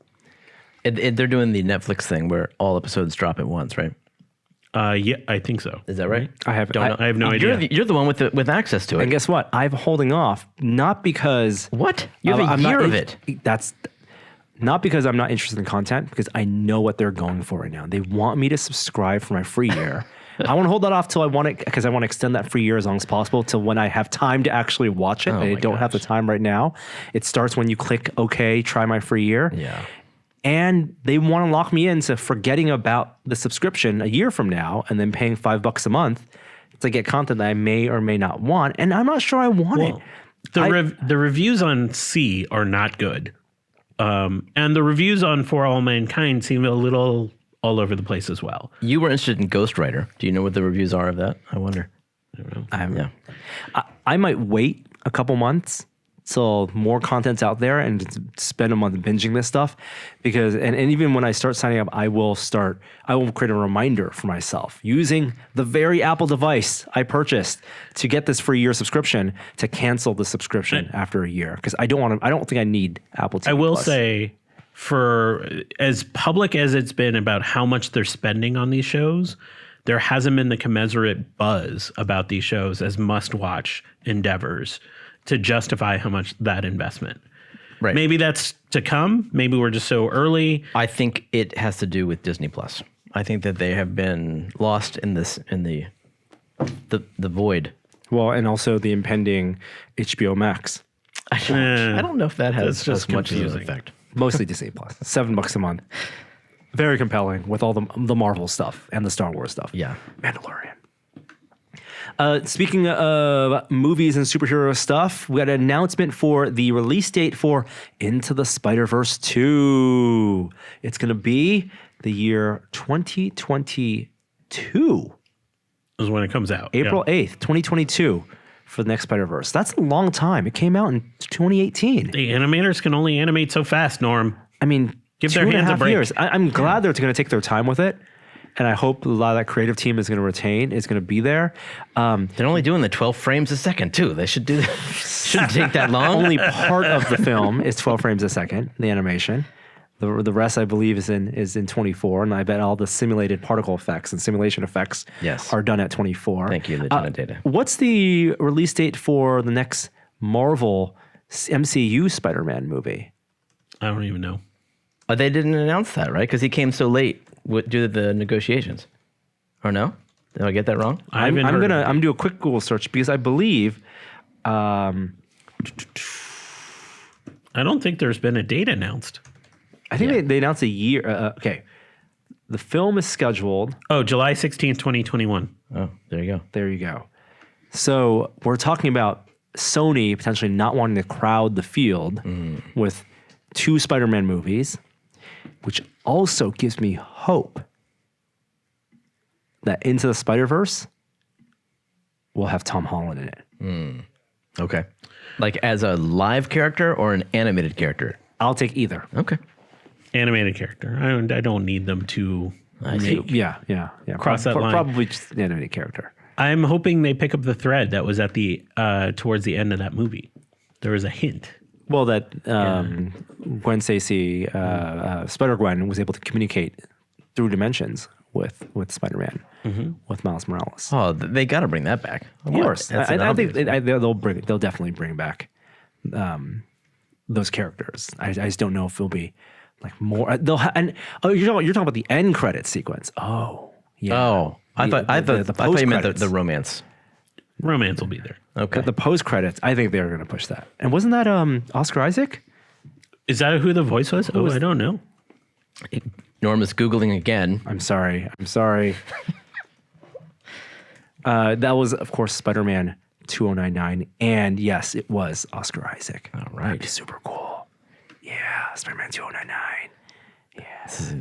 They're doing the Netflix thing where all episodes drop at once, right? Yeah, I think so. Is that right? I have no idea. You're the one with access to it. And guess what? I'm holding off, not because... What? You have a year of it. That's not because I'm not interested in content, because I know what they're going for right now. They want me to subscribe for my free year. I want to hold that off till I want it, because I want to extend that free year as long as possible till when I have time to actually watch it. I don't have the time right now. It starts when you click OK, try my free year. Yeah. And they want to lock me into forgetting about the subscription a year from now and then paying $5 a month to get content that I may or may not want. And I'm not sure I want it. The reviews on C are not good. And the reviews on For All Mankind seem a little all over the place as well. You were interested in Ghost Rider. Do you know what the reviews are of that? I wonder. I don't know. I might wait a couple months till more content's out there and spend a month binging this stuff, because and even when I start signing up, I will create a reminder for myself using the very Apple device I purchased to get this free year subscription to cancel the subscription after a year, because I don't think I need Apple TV I will Plus. say, for as public as it's been about how much they're spending on these shows, there hasn't been the commensurate buzz about these shows as must-watch endeavors to justify how much that investment. Right. Maybe that's to come. Maybe we're just so early. I think it has to do with Disney Plus. I think that they have been lost in the void. Well, and also the impending HBO Max. I don't know if that has That's just as much of an confusing. effect. Mostly Disney Plus. $7 a month. Very compelling with all the Marvel stuff and the Star Wars stuff. Yeah. Mandalorian. Speaking of movies and superhero stuff, we got an announcement for the release date for Into the Spider-Verse 2. It's going to be the year 2022. Is when it comes out. April 8th, 2022 for the next Spider-Verse. That's a long time. It came out in 2018. The animators can only animate so fast, Norm. I mean, Give their hands a 2.5 break. years. I'm glad they're going to take their time with it. And I hope a lot of that creative team is going to be there. They're only doing the 12 frames a second too. They should do that. Shouldn't take that long. Only part of the film is 12 frames a second, the animation. The rest, I believe, is in 24, and I bet all the simulated particle effects and simulation effects are done at 24. Thank you, Lieutenant Data. What's the release date for the next Marvel MCU Spider-Man movie? I don't even know. They didn't announce that, right? Because he came so late due to the negotiations. Or no? Did I get that wrong? I'm gonna do a quick Google search because I believe. I don't think there's been a date announced. I think they announced a year. Okay, the film is scheduled. Oh, July 16th, 2021. Oh, there you go. There you go. So we're talking about Sony potentially not wanting to crowd the field with 2 Spider-Man movies, which also gives me hope that Into the Spider-Verse will have Tom Holland in it. Okay. Like as a live character or an animated character? I'll take either. Okay. Animated character. I don't need them to make. Yeah. Cross that line. Probably just an animated character. I'm hoping they pick up the thread that was at the towards the end of that movie. There was a hint. Well, that Gwen Stacy, Spider-Gwen was able to communicate through dimensions with Spider-Man, with Miles Morales. Oh, they got to bring that back. Of course. I think they'll definitely bring back those characters. I just don't know if it'll be like more. You're talking about the end credit sequence. Oh, yeah. Oh, I thought you meant the romance. Romance will be there. Okay. The post credits, I think they're going to push that. And wasn't that Oscar Isaac? Is that who the voice was? I don't know. Norm is Googling again. I'm sorry. That was, of course, Spider-Man 2099. And yes, it was Oscar Isaac. All right. Super cool. Yeah, Spider-Man 2099. Yes.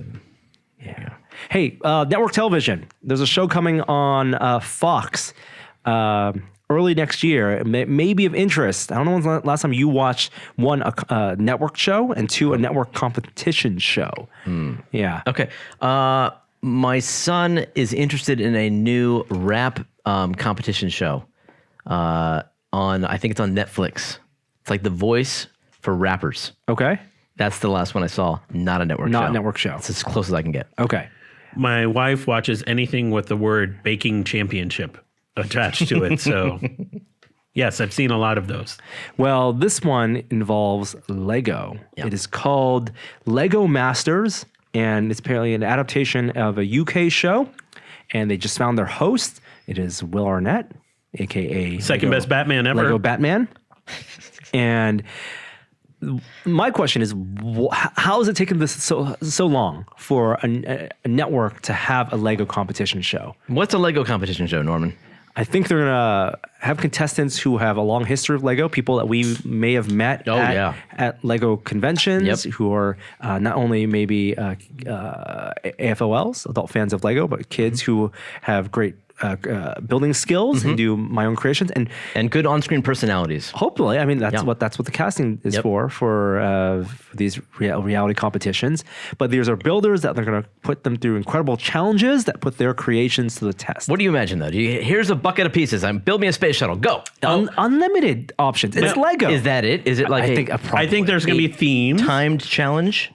Yeah. Hey, network television. There's a show coming on Fox early next year. It may be of interest. I don't know when's the last time you watched, one, a network show, and 2, a network competition show. Yeah. Okay. My son is interested in a new rap competition show I think it's on Netflix. It's like The Voice for rappers. Okay. That's the last one I saw. Not a network show. Not a network show. It's as close as I can get. Okay. My wife watches anything with the word baking championship attached to it. So, yes, I've seen a lot of those. Well, this one involves Lego. Yep. It is called Lego Masters, and it's apparently an adaptation of a UK show. And they just found their host. It is Will Arnett, a.k.a. Second best Batman ever. Lego Batman. And my question is, how has it taken this so long for a network to have a Lego competition show? What's a Lego competition show, Norman? I think they're going to have contestants who have a long history of Lego, people that we may have met at Lego conventions, who are not only maybe AFOLs, adult fans of Lego, but kids who have great building skills and do my own creations and good on-screen personalities. Hopefully, I mean that's what the casting is for these reality competitions. But these are builders that they're going to put them through incredible challenges that put their creations to the test. What do you imagine though? Here's a bucket of pieces. Build me a space shuttle. Go. Unlimited options. It's Lego. Is that it? Is it like I think there's going to be themes. Timed challenge?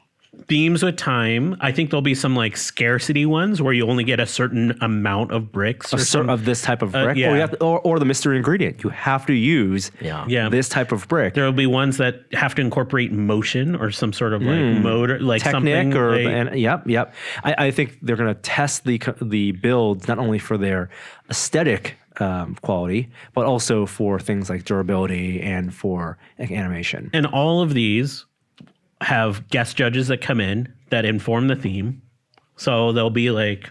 Themes with time. I think there'll be some like scarcity ones where you only get a certain amount of bricks of this type of brick, or the mystery ingredient. You have to use this type of brick. There'll be ones that have to incorporate motion or some sort of like motor, like Technic something. Yep. I think they're going to test the builds not only for their aesthetic quality, but also for things like durability and for animation. And all of these have guest judges that come in that inform the theme. So there'll be like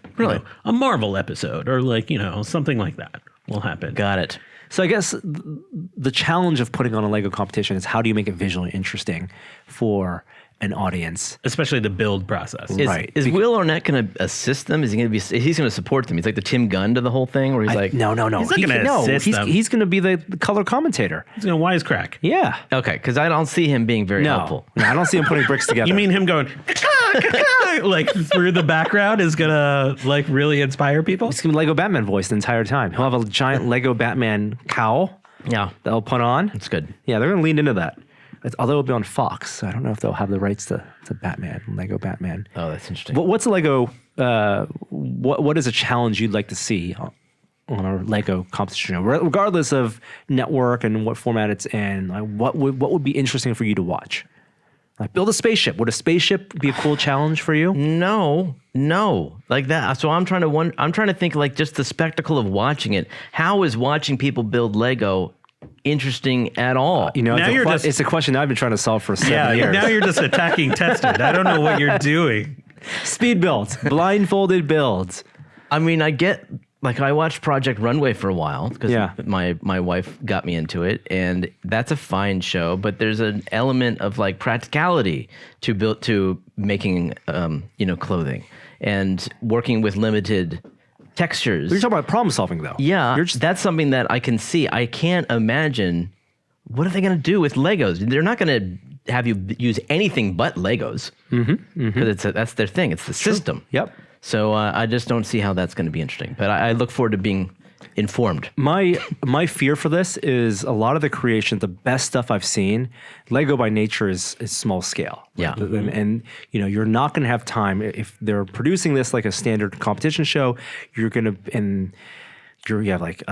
a Marvel episode or like, something like that will happen. Got it. So I guess the challenge of putting on a Lego competition is how do you make it visually interesting for an audience, especially the build process. Is Will Arnett going to assist them? Is he going to be? He's going to support them. He's like the Tim Gunn to the whole thing, where he's like, no. He's not going to assist them. He's going to be the color commentator. He's going to wisecrack. Yeah. Okay, because I don't see him being very helpful. No, I don't see him putting bricks together. You mean him going like through the background is going to like really inspire people? He's going to be Lego Batman voice the entire time. He'll have a giant Lego Batman cowl. Yeah, that he'll put on. That's good. Yeah, they're going to lean into that. Although it'll be on Fox, so I don't know if they'll have the rights to Batman, Lego Batman. Oh, that's interesting. What's a Lego? What is a challenge you'd like to see on a Lego competition show, regardless of network and what format it's in? Like what would be interesting for you to watch? Like build a spaceship. Would a spaceship be a cool challenge for you? No, like that. So I'm trying to think like just the spectacle of watching it. How is watching people build Lego interesting at all? Now Now it's a question I've been trying to solve for 7 years. Now you're just attacking tested. I don't know what you're doing. Speed builds, blindfolded builds. I mean, I get like I watched Project Runway for a while because Yeah. my wife got me into it, and that's a fine show. But there's an element of like practicality to making clothing and working with limited textures. You're talking about problem solving, though. Yeah, that's something that I can see. I can't imagine what are they going to do with Legos. They're not going to have you use anything but Legos because that's their thing. It's the system. Yep. So I just don't see how that's going to be interesting. But I look forward to being informed. My fear for this is a lot of the creation, the best stuff I've seen, Lego by nature is small scale. Yeah. And you're not going to have time if they're producing this like a standard competition show. You have like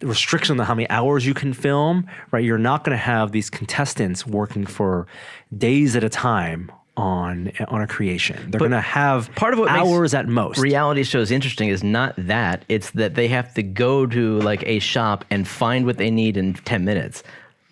restriction on how many hours you can film, right? You're not going to have these contestants working for days at a time on a creation. They're going to have part of what hours makes at most. reality shows interesting is not that. It's that they have to go to like a shop and find what they need in 10 minutes.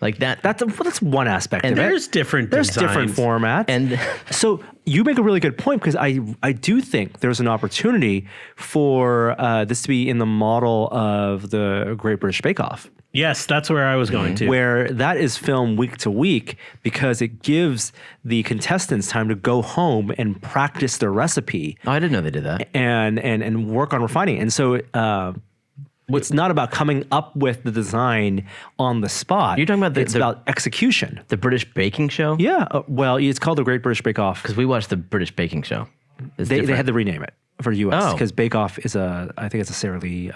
Like that. That's one aspect of it. There's different different designs. formats. And so you make a really good point because I do think there's an opportunity for this to be in the model of the Great British Bake Off. Yes, that's where I was going to. Where that is filmed week to week because it gives the contestants time to go home and practice their recipe I didn't know they did that. and work on refining. And so it's not about coming up with the design on the spot. You're talking about it's about execution. The British Baking Show? Yeah. Well, it's called the Great British Bake Off. Because we watched the British Baking Show. It's They different. had to rename it for US Oh. because Bake Off is I think it's a Sara Lee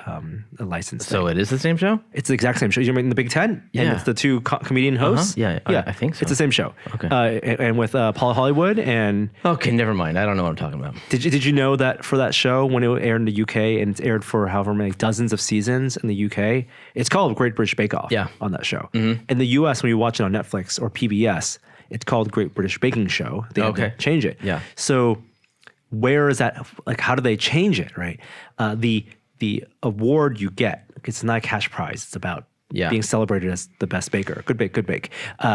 license. So thing. it is the same show? It's the exact same show. You mean the Big Ten? Yeah. And it's the two comedian hosts? Yeah, I think so. It's the same show. Okay. And with Paul Hollywood and Okay, never mind. I don't know what I'm talking about. did you know that for that show when it aired in the UK and it's aired for however many dozens of seasons in the UK, it's called Great British Bake Off on that show. In the US, when you watch it on Netflix or PBS, it's called Great British Baking Show. They had to change it. Yeah. So where is that? Like, how do they change it? Right. The award you get, it's not a cash prize. It's about being celebrated as the best baker. Good bake.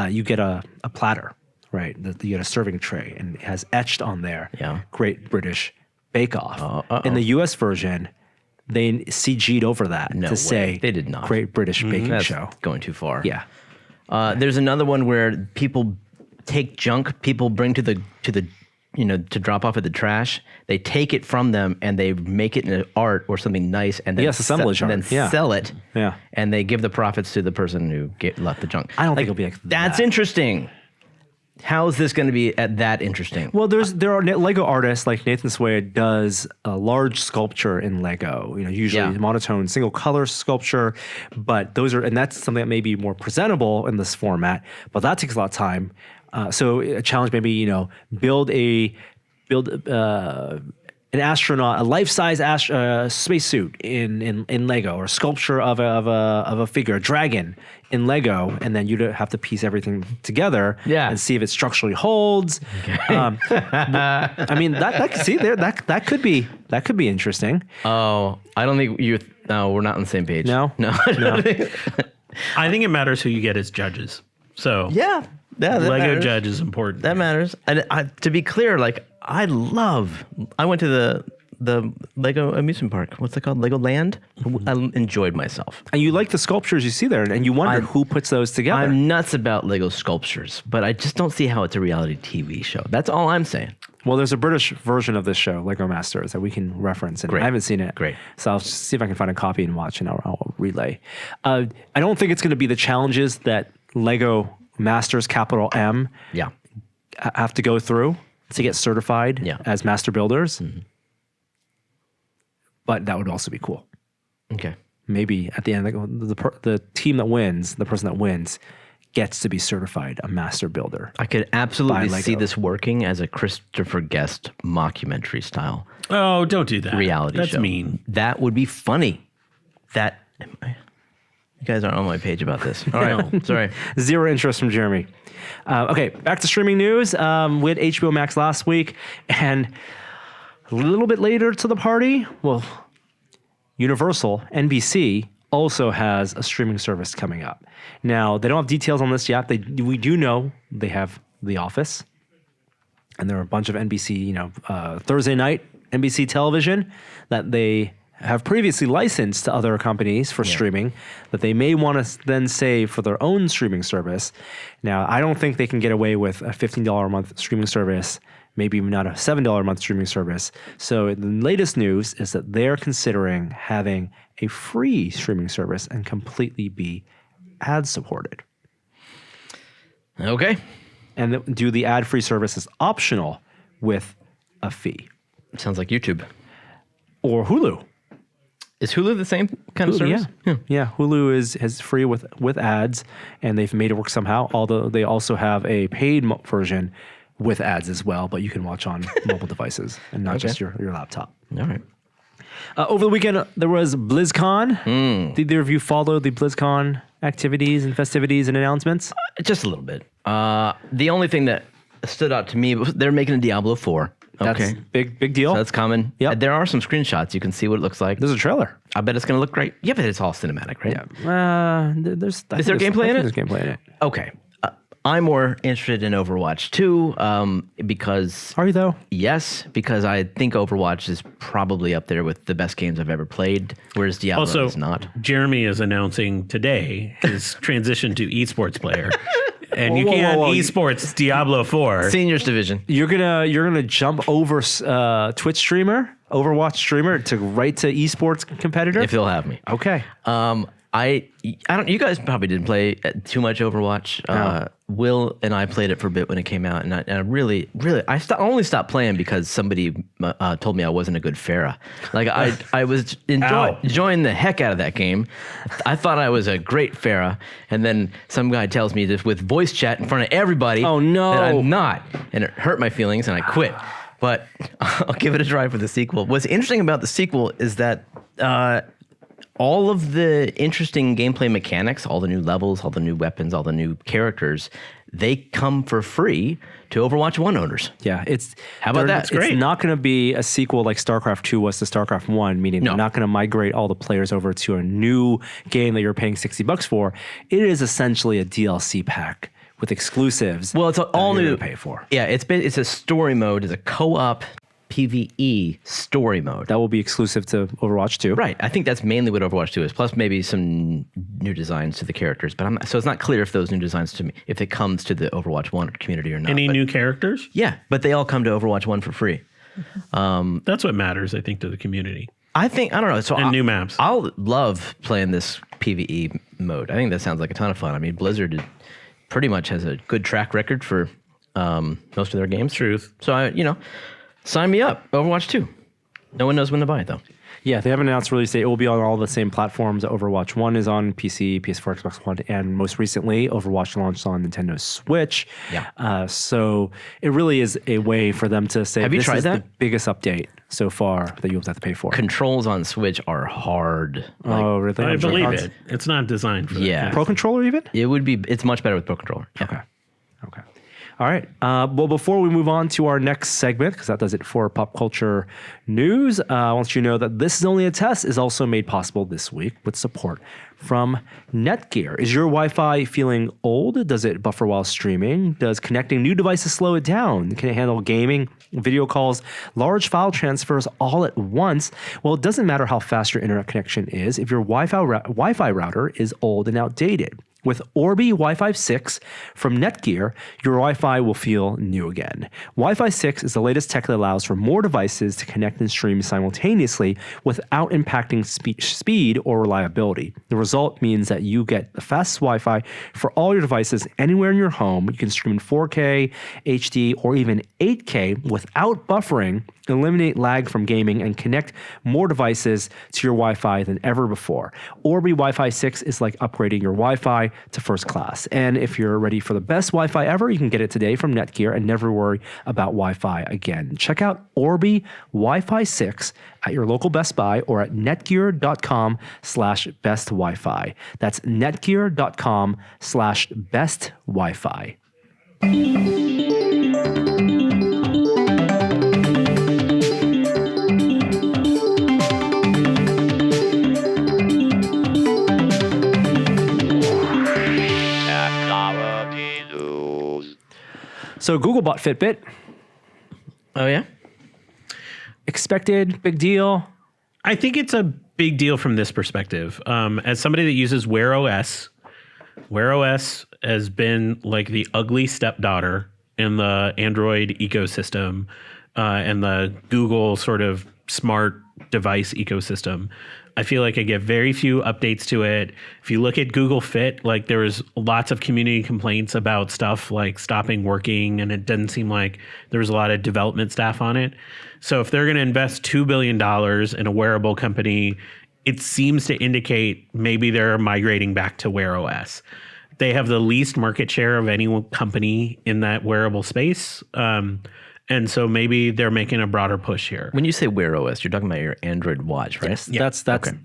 You get a platter, right? You get a serving tray, and it has etched on there. Yeah. Great British Bake Off. In the U.S. version, they CG'd over that to say They did not. Great British Baking That's Show. going too far. Yeah. There's another one where people take junk people bring to the to drop off at the trash. They take it from them and they make it into art or something nice and then Yes, assemblage art. then Yeah. sell it. Yeah. And they give the profits to the person who left the junk. I don't think it'll be like That's that. interesting. How is this going to be that interesting? Well, there are Lego artists like Nathan Swade does a large sculpture in Lego. Usually monotone single color sculpture, but that's something that may be more presentable in this format. But that takes a lot of time. So a challenge maybe build an astronaut, a life-size spacesuit in Lego, or a sculpture of a figure, a dragon in Lego, and then you'd have to piece everything together and see if it structurally holds. I mean, that could be interesting. Oh, I don't think no, we're not on the same page. No? No. I think it matters who you get as judges. So Yeah, that Lego matters. judge is important. That matters. And to be clear, like I went to the Lego amusement park. What's it called? Legoland. I enjoyed myself. And you like the sculptures you see there, and you wonder who puts those together. I'm nuts about Lego sculptures, but I just don't see how it's a reality TV show. That's all I'm saying. Well, there's a British version of this show, Lego Masters, that we can reference. And Great. I haven't seen it. Great. So I'll see if I can find a copy and watch, and I'll relay. I don't think it's going to be the challenges that Lego Masters, capital M, have to go through to get certified as master builders. Mm-hmm. But that would also be cool. Okay. Maybe at the end, the team that wins, the person that wins, gets to be certified a master builder. I could absolutely by see Lego. this working as a Christopher Guest mockumentary style Oh, don't do that. reality That's show. mean. That would be funny. You guys aren't on my page about this. All right. Sorry. Zero interest from Jeremy. Okay, back to streaming news. We had HBO Max last week, and a little bit later to the party, well, Universal, NBC, also has a streaming service coming up. Now, they don't have details on this yet. We do know they have The Office, and there are a bunch of NBC, Thursday night NBC television that they have previously licensed to other companies for streaming that they may want to then save for their own streaming service. Now, I don't think they can get away with a $15 a month streaming service, maybe even not a $7 a month streaming service. So the latest news is that they're considering having a free streaming service and completely be ad supported. Okay. And do the ad-free service as optional with a fee. Sounds like YouTube. Or Hulu. Is Hulu the same kind of service? Yeah. Hulu is free with ads, and they've made it work somehow. Although they also have a paid version with ads as well, but you can watch on mobile devices and not just your laptop. All right. Over the weekend, there was BlizzCon. Did either of you follow the BlizzCon activities and festivities and announcements? Just a little bit. The only thing that stood out to me was they're making a Diablo 4. That's big deal. So that's coming. Yep. There are some screenshots. You can see what it looks like. There's a trailer. I bet it's going to look great. Yeah, but it's all cinematic, right? Yeah. Is there gameplay in it? There's gameplay in it. Okay. I'm more interested in Overwatch 2 because... Are you, though? Yes, because I think Overwatch is probably up there with the best games I've ever played, whereas Diablo is not. Jeremy is announcing today his transition to esports player. And you can't esports Diablo 4. Seniors division. You're gonna jump over Twitch streamer, Overwatch streamer to right to esports competitor? If they'll have me. Okay. I don't. You guys probably didn't play too much Overwatch. No. Will and I played it for a bit when it came out, and I really, I only stopped playing because somebody told me I wasn't a good Pharah. Like I was enjoying the heck out of that game. I thought I was a great Pharah, and then some guy tells me this with voice chat in front of everybody. Oh no, that I'm not, and it hurt my feelings, and I quit. But I'll give it a try for the sequel. What's interesting about the sequel is that. All of the interesting gameplay mechanics, all the new levels, all the new weapons, all the new characters, they come for free to Overwatch 1 owners. Yeah, how about that? It's not going to be a sequel like StarCraft 2 was to StarCraft 1, meaning they're not going to migrate all the players over to a new game that you're paying $60 for. It is essentially a DLC pack with exclusives. Well, it's all new. Pay for. Yeah, it's a story mode. It's a co-op PvE story mode. That will be exclusive to Overwatch 2. Right. I think that's mainly what Overwatch 2 is, plus maybe some new designs to the characters. But so it's not clear if those new designs if it comes to the Overwatch 1 community or not. Any new characters? Yeah, but they all come to Overwatch 1 for free. That's what matters, I think, to the community. I don't know. So new maps. I'll love playing this PvE mode. I think that sounds like a ton of fun. I mean, Blizzard pretty much has a good track record for most of their games. Truth. So, sign me up. Overwatch 2. No one knows when to buy it, though. Yeah, they haven't announced release date. It will be on all the same platforms. Overwatch 1 is on PC, PS4, Xbox One, and most recently, Overwatch launched on Nintendo Switch. Yeah. So it really is a way for them to say, have you this tried is that? the biggest update so far that you'll have to pay for. Controls on Switch are hard. Oh, really? I believe it. It's not designed for that. Yeah. Pro Controller even? It's much better with Pro Controller. Yeah. Okay. All right. Well, before we move on to our next segment, because that does it for pop culture news, I want you to know that This Is Only a Test is also made possible this week with support from Netgear. Is your Wi-Fi feeling old? Does it buffer while streaming? Does connecting new devices slow it down? Can it handle gaming, video calls, large file transfers all at once? Well, it doesn't matter how fast your internet connection is if your Wi-Fi router is old and outdated. With Orbi Wi-Fi 6 from Netgear, your Wi-Fi will feel new again. Wi-Fi 6 is the latest tech that allows for more devices to connect and stream simultaneously without impacting speed or reliability. The result means that you get the fastest Wi-Fi for all your devices anywhere in your home. You can stream in 4K, HD, or even 8K without buffering eliminate lag from gaming, and connect more devices to your Wi-Fi than ever before. Orbi Wi-Fi 6 is like upgrading your Wi-Fi to first class. And if you're ready for the best Wi-Fi ever, you can get it today from Netgear and never worry about Wi-Fi again. Check out Orbi Wi-Fi 6 at your local Best Buy or at netgear.com/best Wi-Fi. That's netgear.com/best Wi-Fi. So Google bought Fitbit. Oh, yeah? Expected, big deal. I think it's a big deal from this perspective. As somebody that uses Wear OS has been like the ugly stepdaughter in the Android ecosystem and the Google sort of smart device ecosystem. I feel like I get very few updates to it. If you look at Google Fit, like there was lots of community complaints about stuff like stopping working, and it doesn't seem like there was a lot of development staff on it. So if they're going to invest $2 billion in a wearable company, it seems to indicate maybe they're migrating back to Wear OS. They have the least market share of any company in that wearable space. And so maybe they're making a broader push here. When you say Wear OS, you're talking about your Android watch, right? Yes, that's okay.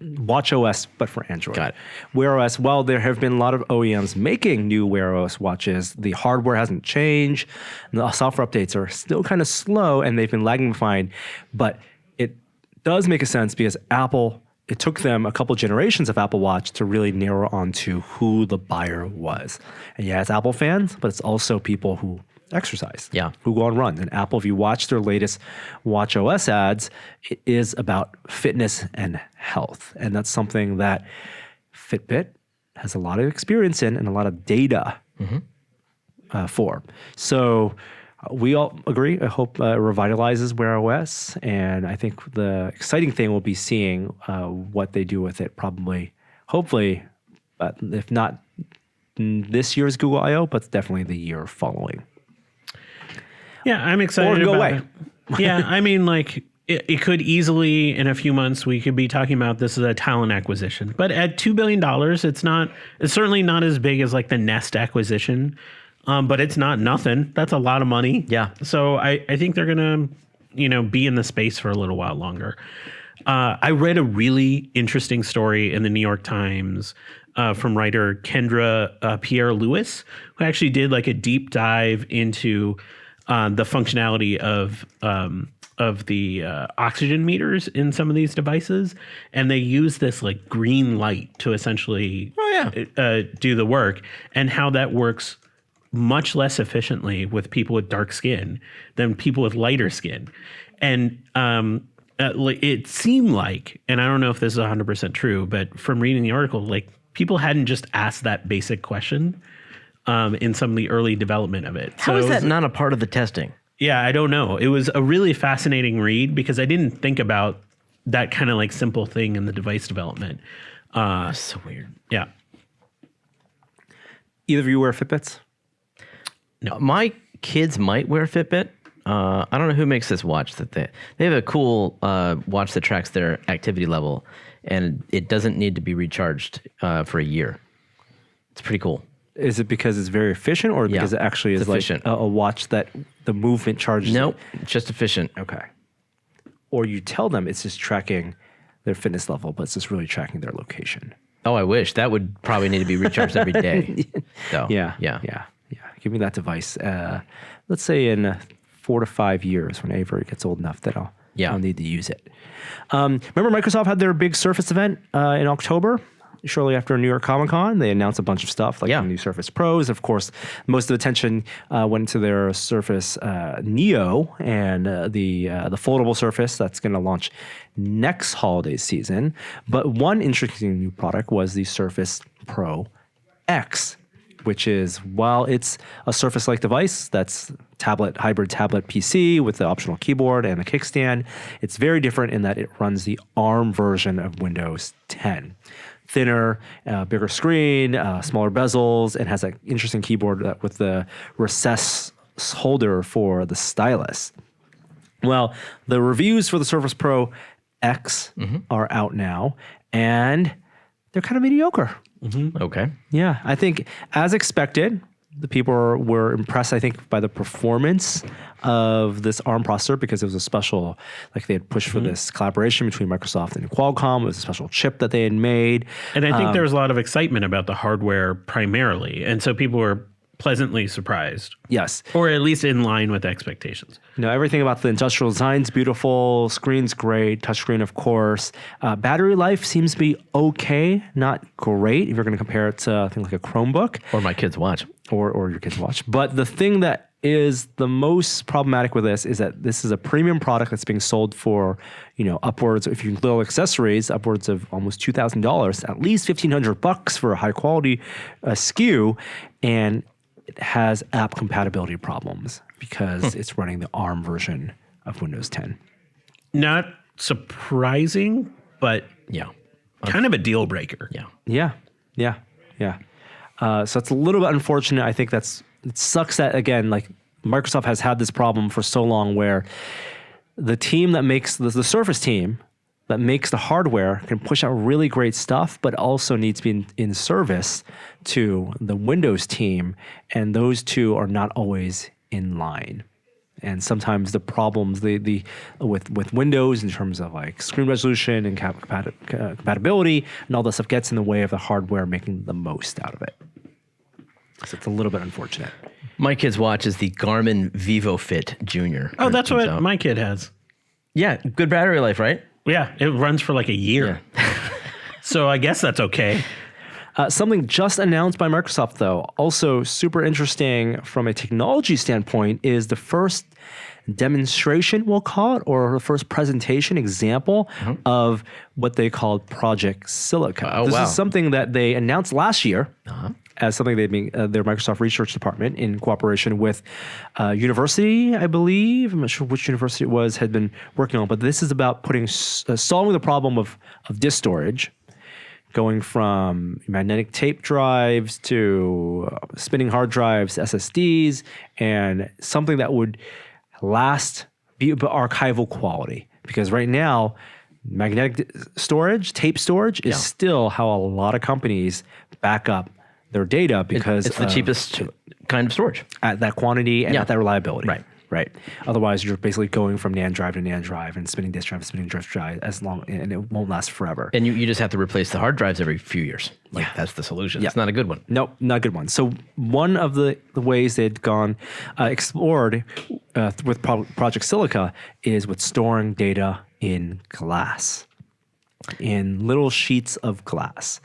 Watch OS, but for Android. Got it. Wear OS, well, there have been a lot of OEMs making new Wear OS watches. The hardware hasn't changed. The software updates are still kind of slow, and they've been lagging behind. But it does make a sense because Apple, it took them a couple generations of Apple Watch to really narrow onto who the buyer was. And yeah, it's Apple fans, but it's also people who exercise, who go on runs. And Apple, if you watch their latest Watch OS ads, it is about fitness and health. And that's something that Fitbit has a lot of experience in and a lot of data for. So we all agree. I hope it revitalizes Wear OS. And I think the exciting thing will be seeing what they do with it probably, hopefully, if not this year's Google I/O, but definitely the year following. Yeah, I'm excited Or go about away. it. Yeah, I mean, like, it could easily, in a few months, we could be talking about this as a talent acquisition. But at $2 billion, it's certainly not as big as like the Nest acquisition, but it's not nothing. That's a lot of money. Yeah. So I think they're going to, be in the space for a little while longer. I read a really interesting story in the New York Times from writer Kendra Pierre Lewis, who actually did like a deep dive into the functionality of the oxygen meters in some of these devices, and they use this like green light to essentially do the work, and how that works much less efficiently with people with dark skin than people with lighter skin. And it seemed like, and I don't know if this is 100% true, but from reading the article, like people hadn't just asked that basic question in some of the early development of it. How is that not a part of the testing? Yeah, I don't know. It was a really fascinating read because I didn't think about that kind of like simple thing in the device development. That's so weird. Yeah. Either of you wear Fitbits? No. My kids might wear Fitbit. I don't know who makes this watch that they have a cool watch that tracks their activity level, and it doesn't need to be recharged for a year. It's pretty cool. Is it because it's very efficient, or because it actually is like a watch that the movement charges? Nope, just efficient. Okay. Or you tell them it's just tracking their fitness level, but it's just really tracking their location. Oh, I wish. That would probably need to be recharged every day. So, Yeah. Give me that device. Let's say in 4 to 5 years, when Avery gets old enough that I'll need to use it. Remember Microsoft had their big Surface event in October? Shortly after New York Comic Con, they announced a bunch of stuff like the new Surface Pros. Of course, most of the attention went to their Surface Neo and the foldable Surface that's going to launch next holiday season. But one interesting new product was the Surface Pro X, which is, while it's a Surface-like device that's hybrid tablet PC with the optional keyboard and a kickstand, it's very different in that it runs the ARM version of Windows 10. Thinner, bigger screen, smaller bezels, and has an interesting keyboard with the recess holder for the stylus. Well, the reviews for the Surface Pro X are out now, and they're kind of mediocre. Okay. Yeah, I think as expected, the people were impressed, I think, by the performance of this ARM processor because it was a special, like they had pushed for this collaboration between Microsoft and Qualcomm. It was a special chip that they had made. And I think there was a lot of excitement about the hardware primarily. And so people were pleasantly surprised, Yes. or at least in line with expectations. Everything about the industrial design's beautiful, screen's great, touchscreen, of course. Battery life seems to be okay, not great if you're going to compare it to, I think, like a Chromebook Or my kids watch. or your kids' watch. But the thing that is the most problematic with this is that this is a premium product that's being sold for, upwards, if you include all accessories, upwards of almost $2,000, at least $1,500 for a high quality SKU, and it has app compatibility problems because it's running the ARM version of Windows 10. Not surprising, but Yeah. kind of a deal breaker. Yeah. Yeah. So it's a little bit unfortunate. I think it sucks that, again, like Microsoft has had this problem for so long where the team that makes the Surface team that makes the hardware can push out really great stuff, but also needs to be in service to the Windows team. And those two are not always in line. And sometimes the problems with Windows in terms of like screen resolution and compatibility and all that stuff gets in the way of the hardware making the most out of it. So it's a little bit unfortunate. My kids' watch is the Garmin VivoFit Junior. Oh, that's what my kid has. Yeah, good battery life, right? Yeah, it runs for like a year. So I guess that's okay. Something just announced by Microsoft, though, also super interesting from a technology standpoint, is the first demonstration, we'll call it, or the first presentation example of what they called Project Silica. Oh, this wow. is something that they announced last year as something they made, their Microsoft research department in cooperation with university, I believe. I'm not sure which university it was, had been working on, but this is about solving the problem of disk storage, going from magnetic tape drives to spinning hard drives, SSDs, and something that would be archival quality. Because right now, magnetic storage, tape storage is still how a lot of companies back up their data because It's the cheapest kind of storage. at that quantity and at that reliability. Right. Otherwise, you're basically going from NAND drive to NAND drive and spinning disk drive to spinning disk drive and it won't last forever. And you just have to replace the hard drives every few years. That's the solution. It's not a good one. Nope, not a good one. So one of the ways they'd gone explored with Project Silica is with storing data in glass, in little sheets of glass.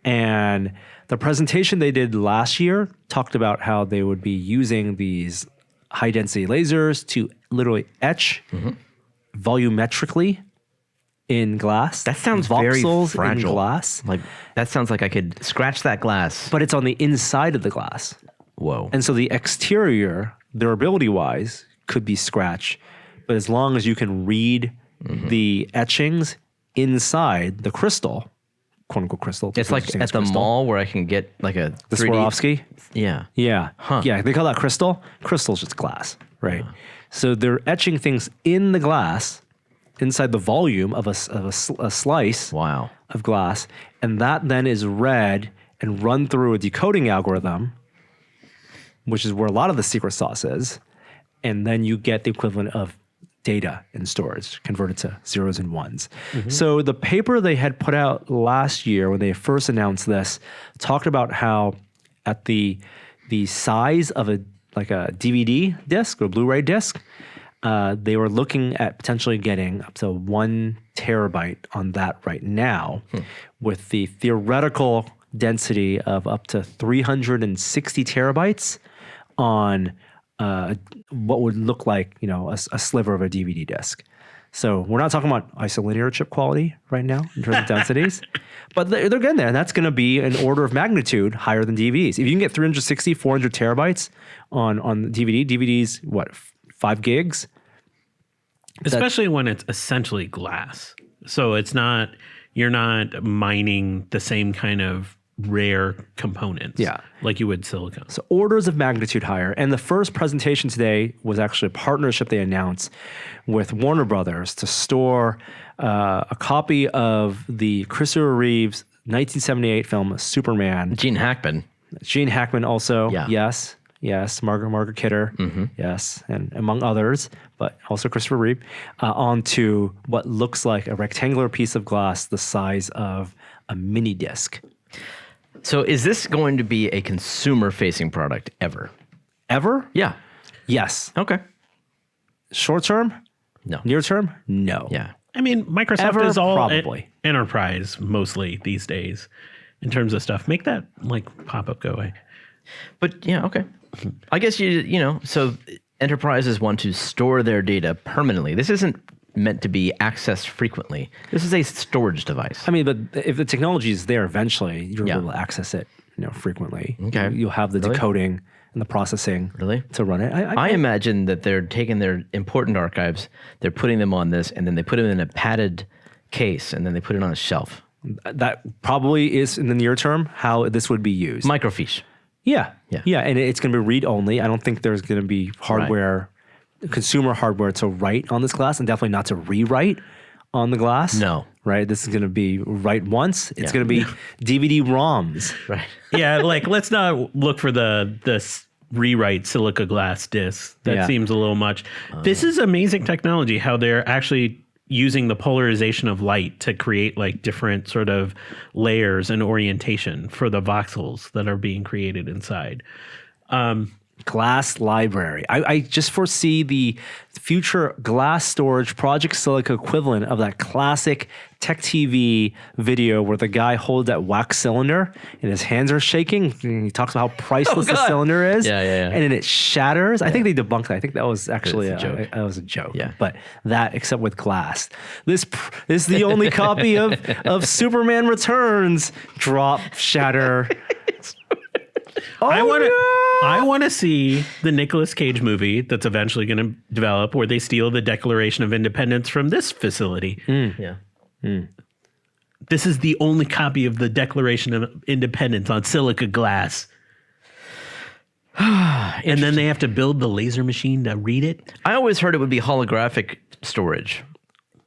And the presentation they did last year talked about how they would be using these high density lasers to literally etch volumetrically in glass. That sounds very voxels fragile. in glass. Like that sounds like I could scratch that glass. But it's on the inside of the glass. Whoa. And so the exterior, durability wise, could be scratched. But as long as you can read the etchings inside the crystal, quote unquote crystal. It's like at the mall where I can get like a The 3D. Swarovski? Yeah. Yeah. Yeah, they call that crystal. Crystal's just glass, right? So they're etching things in the glass, inside the volume of a slice Wow. of glass, and that then is read and run through a decoding algorithm, which is where a lot of the secret sauce is, and then you get the equivalent of data in storage converted to zeros and ones. So the paper they had put out last year when they first announced this talked about how at the size of a DVD disc or Blu-ray disc, they were looking at potentially getting up to 1 terabyte on that right now, with the theoretical density of up to 360 terabytes on what would look like, a sliver of a DVD disc. So we're not talking about isolinear chip quality right now in terms of densities, but they're getting there. And that's going to be an order of magnitude higher than DVDs. If you can get 360, 400 terabytes on DVDs, 5 gigs? Especially when it's essentially glass. So you're not mining the same kind of rare components. Yeah. Like you would silicon. So orders of magnitude higher. And the first presentation today was actually a partnership they announced with Warner Brothers to store a copy of the Christopher Reeves 1978 film Superman. Gene Hackman. Gene Hackman also. Yeah. Yes. Margaret Kidder. Yes. And among others, but also Christopher Reeve, onto what looks like a rectangular piece of glass the size of a mini disc. So is this going to be a consumer-facing product ever? Ever? Yeah. Yes. Okay. Short term? No. Near term? No. Yeah. I mean, Microsoft Ever, is all probably. enterprise mostly these days in terms of stuff. Make that like pop-up go away. But yeah, okay. I guess so enterprises want to store their data permanently. This isn't meant to be accessed frequently. This is a storage device. I mean, but if the technology is there eventually, you'll be able to access it, frequently. Okay. You'll have the decoding and the processing to run it. I imagine that they're taking their important archives, they're putting them on this, and then they put them in a padded case, and then they put it on a shelf. That probably is in the near term how this would be used. Microfiche. Yeah. And it's going to be read only. I don't think there's going to be hardware, consumer hardware to write on this glass, and definitely not to rewrite on the glass. No. Right? This is going to be write once. It's going to be DVD-ROMs. Right. Yeah, like let's not look for the rewrite silica glass disc. That seems a little much. This is amazing technology, how they're actually using the polarization of light to create like different sort of layers and orientation for the voxels that are being created inside. Glass library. I just foresee the future glass storage Project Silica equivalent of that classic Tech TV video where the guy holds that wax cylinder and his hands are shaking. And he talks about how priceless the cylinder is. Yeah. And then it shatters. I think they debunked that. I think that was actually a joke. Yeah. But that, except with glass. This is the only copy of Superman Returns. Drop, shatter. I want to see the Nicolas Cage movie that's eventually going to develop where they steal the Declaration of Independence from this facility. Yeah. This is the only copy of the Declaration of Independence on silica glass. And then they have to build the laser machine to read it. I always heard it would be holographic storage.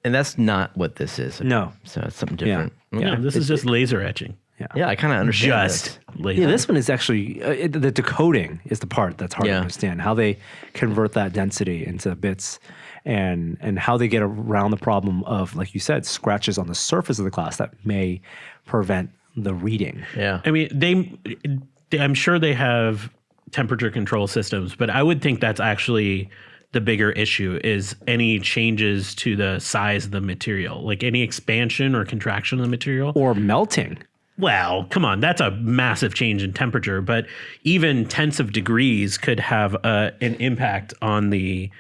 And that's not what this is. No. So it's something different. Yeah, this is just laser etching. Yeah, I kind of understand Just laser. Yeah, this one is actually, the decoding is the part that's hard to understand. How they convert that density into bits and how they get around the problem of, like you said, scratches on the surface of the glass that may prevent the reading. Yeah. I mean, I'm sure they have temperature control systems, but I would think that's actually the bigger issue is any changes to the size of the material, like any expansion or contraction of the material. Or melting. Well, come on, that's a massive change in temperature, but even tenths of degrees could have an impact on the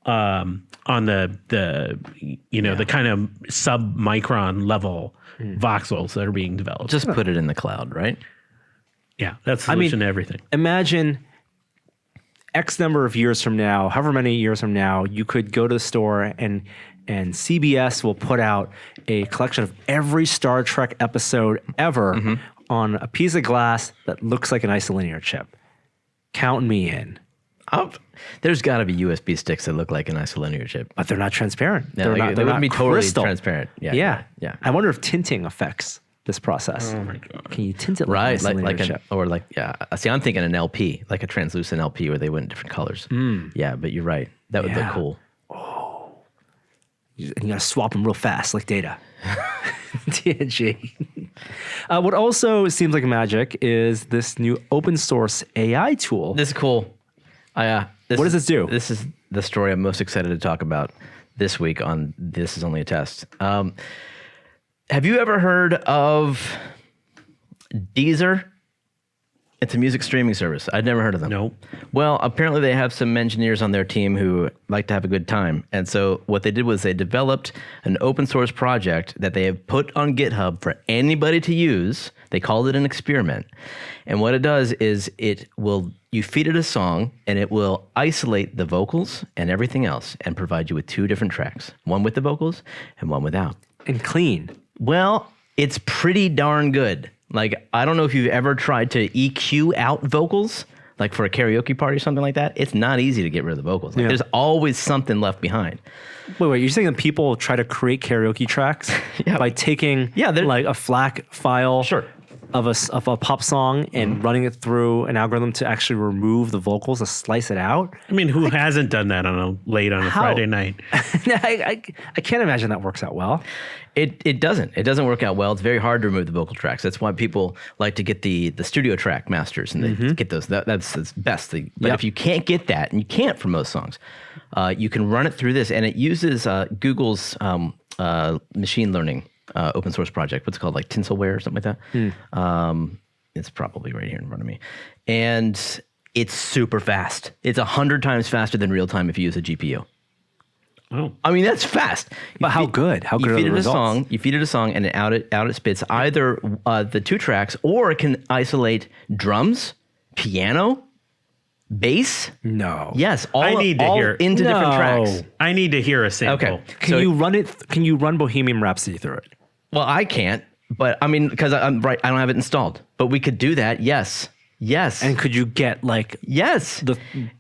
kind of sub-micron level voxels that are being developed. Just put it in the cloud, right? Yeah, that's the solution to everything. Imagine X number of years from now, however many years from now, you could go to the store and CBS will put out a collection of every Star Trek episode ever on a piece of glass that looks like an isolinear chip. Count me in. There's got to be USB sticks that look like an isolinear chip. But they're not transparent. Yeah, they wouldn't be totally crystal. transparent. Yeah. Yeah. I wonder if tinting affects this process. Oh my God. Can you tint it Right, like an like isolinear chip? See, I'm thinking an LP, like a translucent LP where they went in different colors. Yeah, but you're right. That would look Yeah. cool. And you got to swap them real fast, like data. TNG. What also seems like magic is this new open source AI tool. This is cool. What does this do? This is the story I'm most excited to talk about this week on This Is Only a Test. Have you ever heard of Deezer? It's a music streaming service. I'd never heard of them. Nope. Well, apparently they have some engineers on their team who like to have a good time. And so what they did was they developed an open source project that they have put on GitHub for anybody to use. They called it an experiment. And what it does is you feed it a song and it will isolate the vocals and everything else and provide you with two different tracks, one with the vocals and one without. And clean. Well, it's pretty darn good. Like, I don't know if you've ever tried to EQ out vocals, like for a karaoke party or something like that. It's not easy to get rid of the vocals. Like, Yeah. there's always something left behind. Wait, you're saying that people try to create karaoke tracks by taking like a FLAC file Sure. of a pop song and running it through an algorithm to actually remove the vocals, to slice it out? I mean, who hasn't done that on a How? Friday night? I can't imagine that works out well. It doesn't. It doesn't work out well. It's very hard to remove the vocal tracks. That's why people like to get the studio track masters and they get those. That's the best thing. But if you can't get that, and you can't for most songs, you can run it through this, and it uses Google's machine learning open source project. What's it called, like Tinselware or something like that? It's probably right here in front of me, and it's super fast. It's 100 times faster than real time if you use a GPU. Oh, I mean, that's fast. But how good? How good are the results? You feed it a song, and out it spits either the 2 tracks, or it can isolate drums, piano, bass. No. Yes, all I need to hear into different No. tracks. I need to hear a sample. Okay. Can you run it? Can you run Bohemian Rhapsody through it? Well, I can't, but I mean, because I'm right, I don't have it installed. But we could do that. Yes. And could you get like Yes.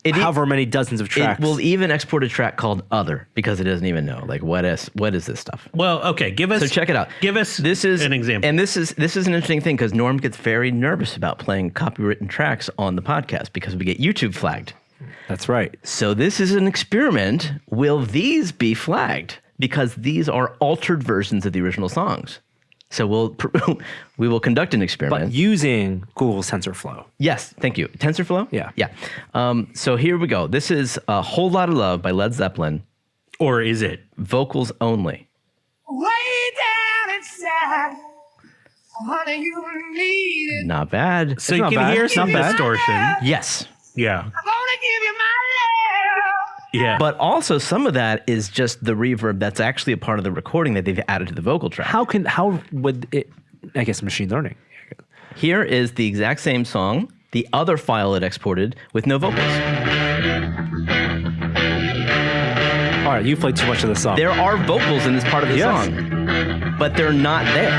however many dozens of tracks? It will even export a track called other because it doesn't even know like what is this stuff. Well, okay. Give us. So check it out. Give us an example. And this is an interesting thing because Norm gets very nervous about playing copywritten tracks on the podcast because we get YouTube flagged. That's right. So this is an experiment. Will these be flagged? Because these are altered versions of the original songs. So we will conduct an experiment. But using Google's TensorFlow. Yes, thank you. TensorFlow? Yeah. Yeah. So here we go. This is A Whole Lot of Love by Led Zeppelin. Or is it? Vocals only. Way down inside, honey, you need it. Not bad. So you not can bad. hear It's some not bad. distortion. Yes. Yeah. I'm gonna give you my love. Yeah. But also some of that is just the reverb that's actually a part of the recording that they've added to the vocal track. How would it? I guess machine learning. Here is the exact same song, the other file it exported with no vocals. All right, you've played too much of the song. There are vocals in this part of the Yes. song, but they're not there.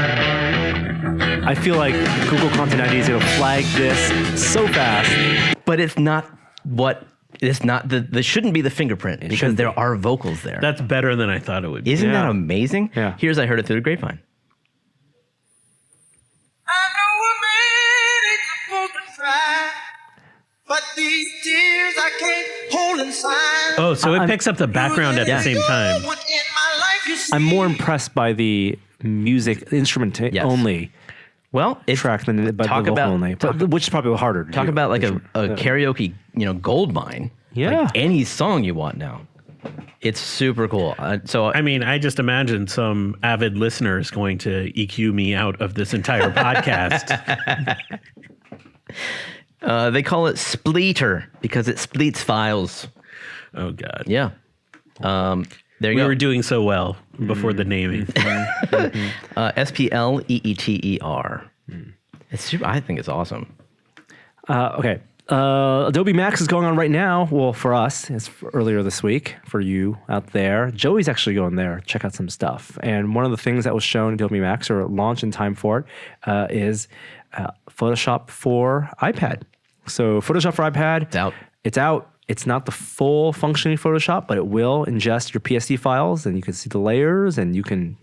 I feel like Google Content ID is going to flag this so fast. But it's not what. It's not the shouldn't be the fingerprint because shouldn't there be. are vocals there. That's better than I thought it would be. Isn't Yeah. that amazing? Yeah. Here's I heard it through the grapevine. I know a man ain't supposed to cry, but these tears I can't hold inside. Oh, so it picks up the background at the same time. What in my life you see? I'm more impressed by the music instrument Yes. only Well, it's track than by talk the vocal about- only, but, which is probably harder to talk do. about like a karaoke, gold mine. Yeah. Like any song you want now. It's super cool. I mean, I just imagine some avid listeners going to EQ me out of this entire podcast. They call it Spleeter because it spleets files. Oh, God. Yeah. There you We go. were doing so well before the naming. Spleeter. It's super. I think it's awesome. Okay. Adobe Max is going on right now. Well, for us, it's earlier this week. For you out there, Joey's actually going there. Check out some stuff. And one of the things that was shown at Adobe Max, or launch in time for it, is Photoshop for iPad. So Photoshop for iPad. It's out. It's out. It's not the full functioning Photoshop, but it will ingest your PSD files, and you can see the layers, and you can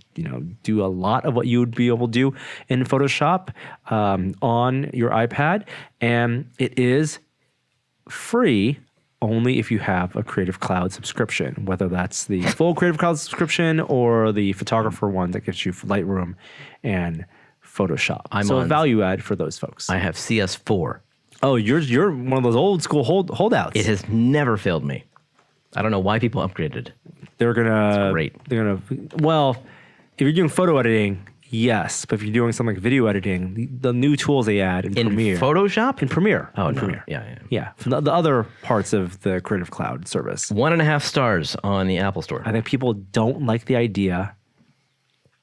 do a lot of what you would be able to do in Photoshop on your iPad. And it is free only if you have a Creative Cloud subscription, whether that's the full Creative Cloud subscription or the photographer one that gives you Lightroom and Photoshop. So a value add for those folks. I have CS4. Oh, you're one of those old school holdouts. It has never failed me. I don't know why people upgraded. They're gonna. great. They're gonna. Well, if you're doing photo editing, yes. But if you're doing something like video editing, the new tools they add in Premiere. Photoshop? In Premiere. Oh, in no. Premiere. Yeah. Yeah. From the other parts of the Creative Cloud service. 1.5 stars on the Apple Store. I think people don't like the idea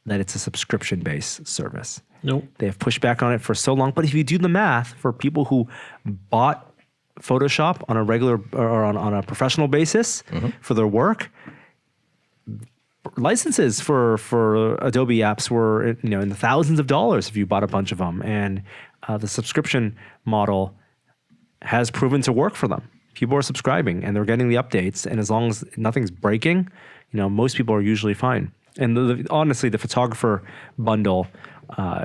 that it's a subscription-based service. Nope. They have pushed back on it for so long. But if you do the math for people who bought Photoshop on a regular or on a professional basis for their work, licenses for Adobe apps were in the thousands of dollars if you bought a bunch of them, and the subscription model has proven to work for them. People are subscribing and they're getting the updates, and as long as nothing's breaking, most people are usually fine. And honestly, the photographer bundle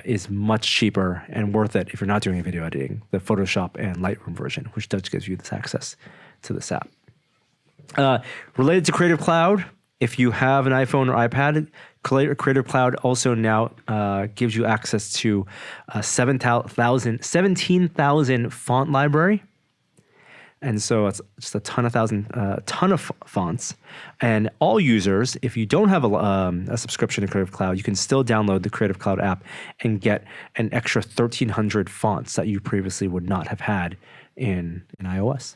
is much cheaper and worth it if you're not doing video editing. The Photoshop and Lightroom version, which does gives you this access to this app. Related to Creative Cloud, if you have an iPhone or iPad, Creative Cloud also now gives you access to 17,000 font library. And so it's just a ton of fonts. And all users, if you don't have a subscription to Creative Cloud, you can still download the Creative Cloud app and get an extra 1,300 fonts that you previously would not have had in iOS.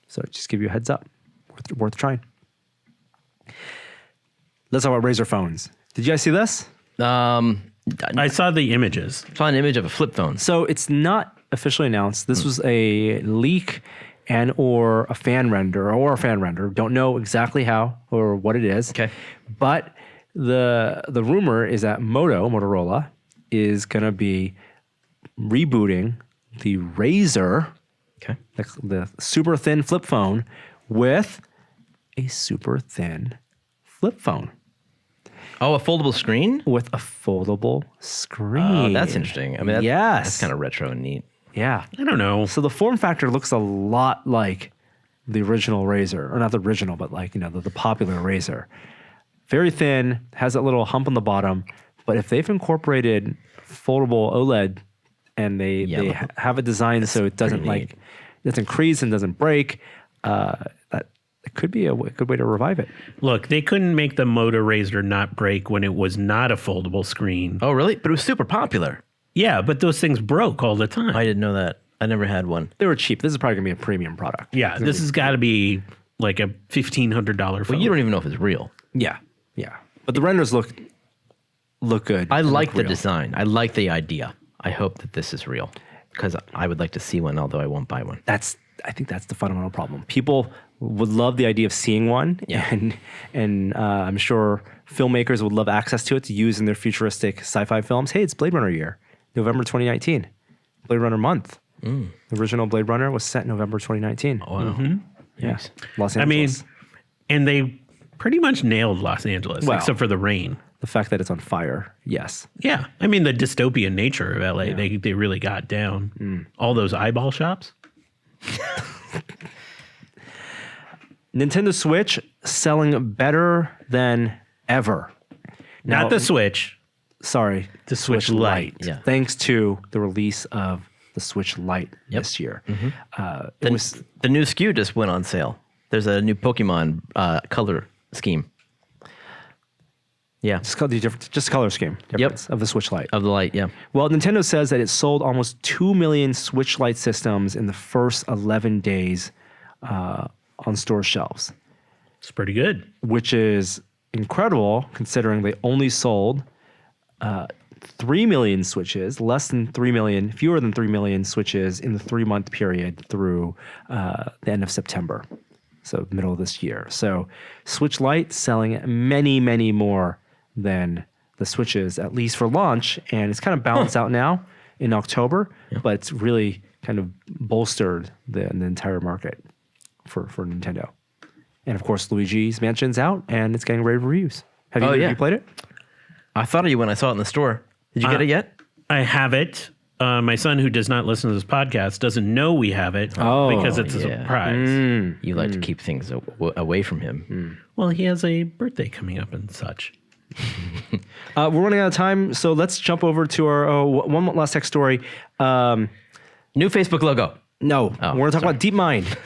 So just give you a heads up. Worth trying. Let's talk about Razer phones. Did you guys see this? I saw the images. Saw an image of a flip phone. So it's not officially announced. This was a leak or a fan render. Don't know exactly how or what it is. Okay. But the rumor is that Motorola is going to be rebooting the Razer, the super thin flip phone, with a super thin flip phone. Oh, a foldable screen? With a foldable screen. Oh, that's interesting. I mean, that's kind of retro and neat. Yeah. I don't know. So the form factor looks a lot like the original Razer, or not the original, but like, the popular Razer. Very thin, has that little hump on the bottom. But if they've incorporated foldable OLED and they have it designed so it doesn't doesn't crease and doesn't break, that it could be a good way to revive it. Look, they couldn't make the Moto Razr not break when it was not a foldable screen. Oh, really? But it was super popular. Yeah, but those things broke all the time. I didn't know that. I never had one. They were cheap. This is probably going to be a premium product. Yeah, this has got to be like a $1,500 phone. Well, you don't even know if it's real. Yeah. But the renders look good. I like the design. I like the idea. I hope that this is real because I would like to see one, although I won't buy one. I think that's the fundamental problem. People would love the idea of seeing one, and I'm sure filmmakers would love access to it to use in their futuristic sci-fi films. Hey, it's Blade Runner year, November 2019, Blade Runner month. The original Blade Runner was set in November 2019. Oh, wow. Mm-hmm. Yeah, Los Angeles. I mean, and they pretty much nailed Los Angeles, Well, except for the rain. The fact that it's on fire, yes. Yeah, I mean the dystopian nature of LA, they really got down. All those eyeball shops. Nintendo Switch selling better than ever. Not the Switch. Sorry, the Switch Lite. Yeah. Thanks to the release of the Switch Lite this year. The new SKU just went on sale. There's a new Pokemon color scheme. Yeah. Just color scheme difference of the Switch Lite. Of the Lite, yeah. Well, Nintendo says that it sold almost 2 million Switch Lite systems in the first 11 days on store shelves. It's pretty good. Which is incredible considering they only sold 3 million Switches, fewer than 3 million Switches in the 3-month period through the end of September. So middle of this year. So Switch Lite selling many, many more than the Switches, at least for launch. And it's kind of balanced out now in October, but it's really kind of bolstered the entire market for Nintendo. And of course, Luigi's Mansion's out and it's getting rave reviews. Have you played it? I thought of you when I saw it in the store. Did you get it yet? I have it. My son, who does not listen to this podcast, doesn't know we have it because it's a surprise. You like to keep things away from him. Well, he has a birthday coming up and such. We're running out of time, so let's jump over to our one last tech story. New Facebook logo. No, we're going to talk about DeepMind.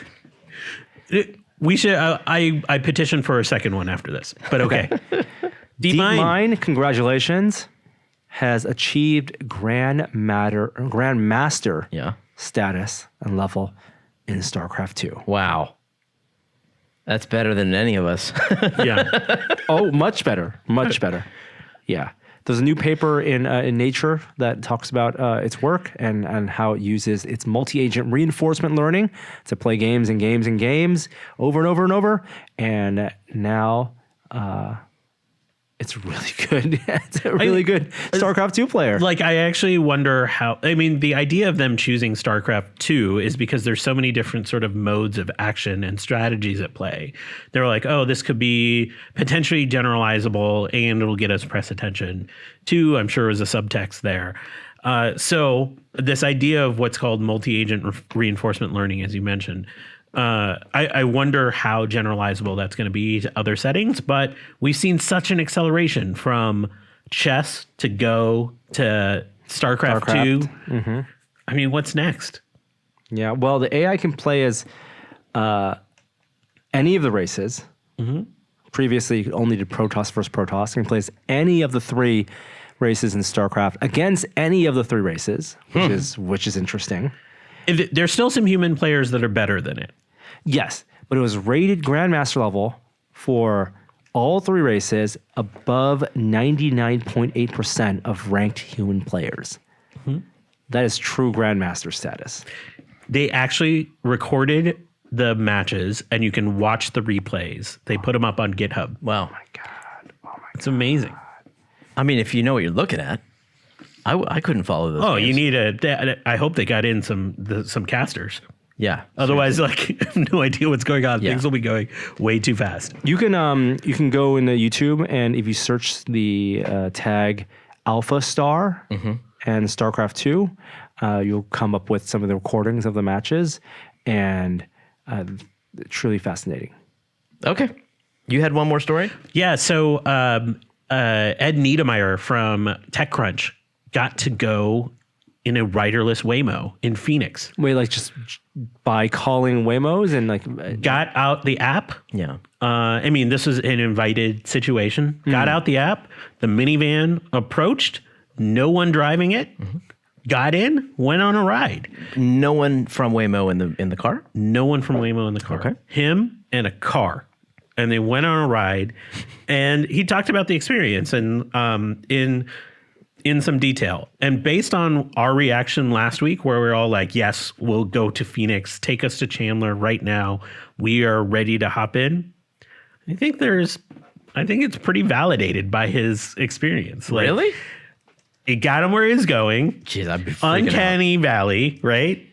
We should. I petition for a second one after this, but okay. DeepMind, congratulations, has achieved Grandmaster status and level in StarCraft 2. Wow. That's better than any of us. Yeah. Oh, much better. Much better. Yeah. There's a new paper in Nature that talks about its work and how it uses its multi-agent reinforcement learning to play games and games and games over and over and over. And now It's really good. It's a really good StarCraft 2 player. Like, I actually wonder how, I mean, the idea of them choosing StarCraft 2 is because there's so many different sort of modes of action and strategies at play. They're like, oh, this could be potentially generalizable and it'll get us press attention. 2, I'm sure, is a subtext there. So this idea of what's called multi-agent reinforcement learning, as you mentioned, I wonder how generalizable that's going to be to other settings, but we've seen such an acceleration from chess to Go to StarCraft 2. Mm-hmm. I mean, what's next? Yeah, well, the AI can play as any of the races. Mm-hmm. Previously, you could only do Protoss versus Protoss. You can play as any of the 3 races in StarCraft against any of the 3 races, which is interesting. There's still some human players that are better than it. Yes, but it was rated Grandmaster level for all 3 races above 99.8% of ranked human players. Mm-hmm. That is true Grandmaster status. They actually recorded the matches, and you can watch the replays. They put them up on GitHub. Wow. Oh my God. It's amazing. I mean, if you know what you're looking at, I couldn't follow those. Oh, games. you need I hope they got in some casters. Yeah. Otherwise, like, I have no idea what's going on. Yeah. Things will be going way too fast. You can go into YouTube, and if you search the tag Alpha Star and StarCraft 2, you'll come up with some of the recordings of the matches, and truly fascinating. Okay. You had one more story? Yeah. So Ed Niedermeyer from TechCrunch got to go in a riderless Waymo in Phoenix. Wait, like just by calling Waymos and like got out the app. Yeah. I mean, this is an invited situation. Got out the app. The minivan approached. No one driving it. Got in. Went on a ride. No one from Waymo in the car? No one from Waymo in the car. Okay. Him and a car. And they went on a ride. And he talked about the experience and in some detail. And based on our reaction last week, where we're all like, yes, we'll go to Phoenix, take us to Chandler right now. We are ready to hop in. I think it's pretty validated by his experience. Like, Really? It got him where he's going. Jeez, I'd be freaking Uncanny Valley, right?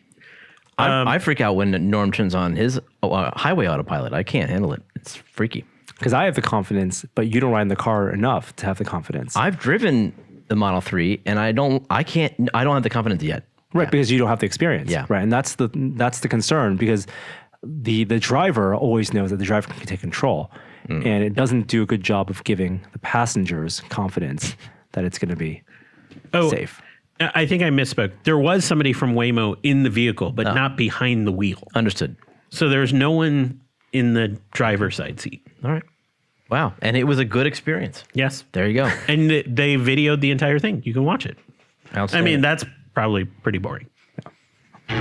I freak out when Norm turns on his highway autopilot. I can't handle it. It's freaky. because I have the confidence, but you don't ride in the car enough to have the confidence. I've driven the Model 3 and I don't have the confidence yet. Right, because you don't have the experience. Yeah. Right. And that's the concern, because the driver always knows that the driver can take control. And it doesn't do a good job of giving the passengers confidence that it's going to be safe. I think I misspoke. There was somebody from Waymo in the vehicle, but not behind the wheel. Understood. So there's no one in the driver's side seat. All right. Wow. And it was a good experience. Yes. There you go. And they videoed the entire thing. You can watch it. I mean, that's probably pretty boring. Now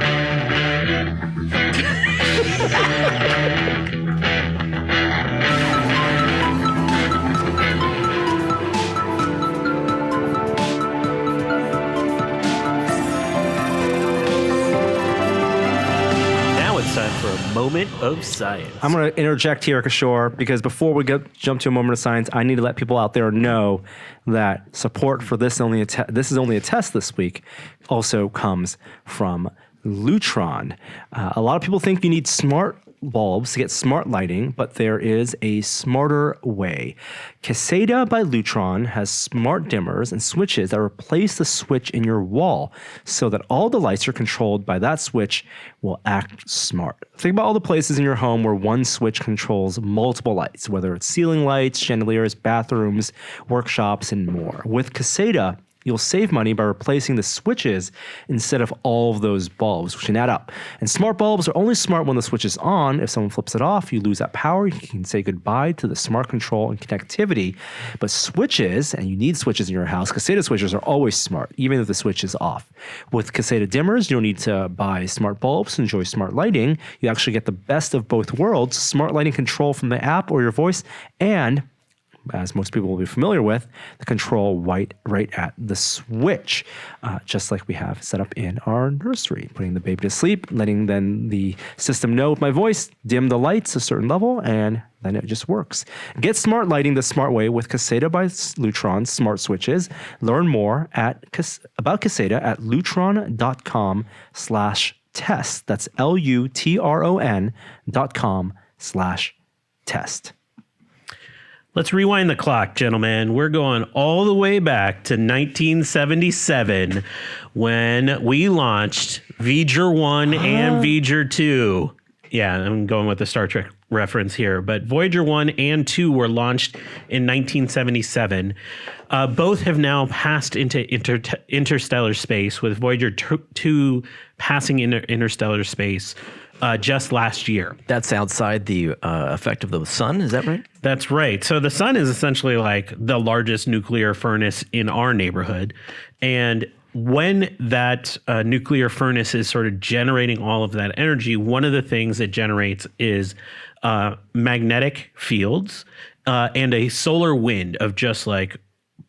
it's time for a moment of science. I'm going to interject here, Kishore, because before we jump to a moment of science, I need to let people out there know that support for this is only a test this week also comes from Lutron. A lot of people think you need smart bulbs to get smart lighting, but there is a smarter way. Caseta by Lutron has smart dimmers and switches that replace the switch in your wall so that all the lights are controlled by that switch will act smart. Think about all the places in your home where one switch controls multiple lights, whether it's ceiling lights, chandeliers, bathrooms, workshops, and more. With Caseta, you'll save money by replacing the switches instead of all of those bulbs, which can add up. And smart bulbs are only smart when the switch is on. If someone flips it off, you lose that power. You can say goodbye to the smart control and connectivity. But switches, and you need switches in your house, Caseta switches are always smart, even if the switch is off. With Caseta dimmers, you don't need to buy smart bulbs to enjoy smart lighting. You actually get the best of both worlds, smart lighting control from the app or your voice, and as most people will be familiar with, the control right at the switch, just like we have set up in our nursery. Putting the baby to sleep, letting then the system know with my voice, dim the lights a certain level, and then it just works. Get smart lighting the smart way with Caseta by Lutron smart switches. Learn more about Caseta at lutron.com/test. That's LUTRON.com/test. Let's rewind the clock, gentlemen. We're going all the way back to 1977 when we launched Voyager 1 and Voyager 2. Yeah, I'm going with the Star Trek reference here, but Voyager 1 and 2 were launched in 1977. Both have now passed into interstellar space, with Voyager 2 passing into interstellar space just last year. That's outside the effect of the sun, is that right? That's right. So the sun is essentially like the largest nuclear furnace in our neighborhood. And when that nuclear furnace is sort of generating all of that energy, one of the things it generates is magnetic fields and a solar wind of just like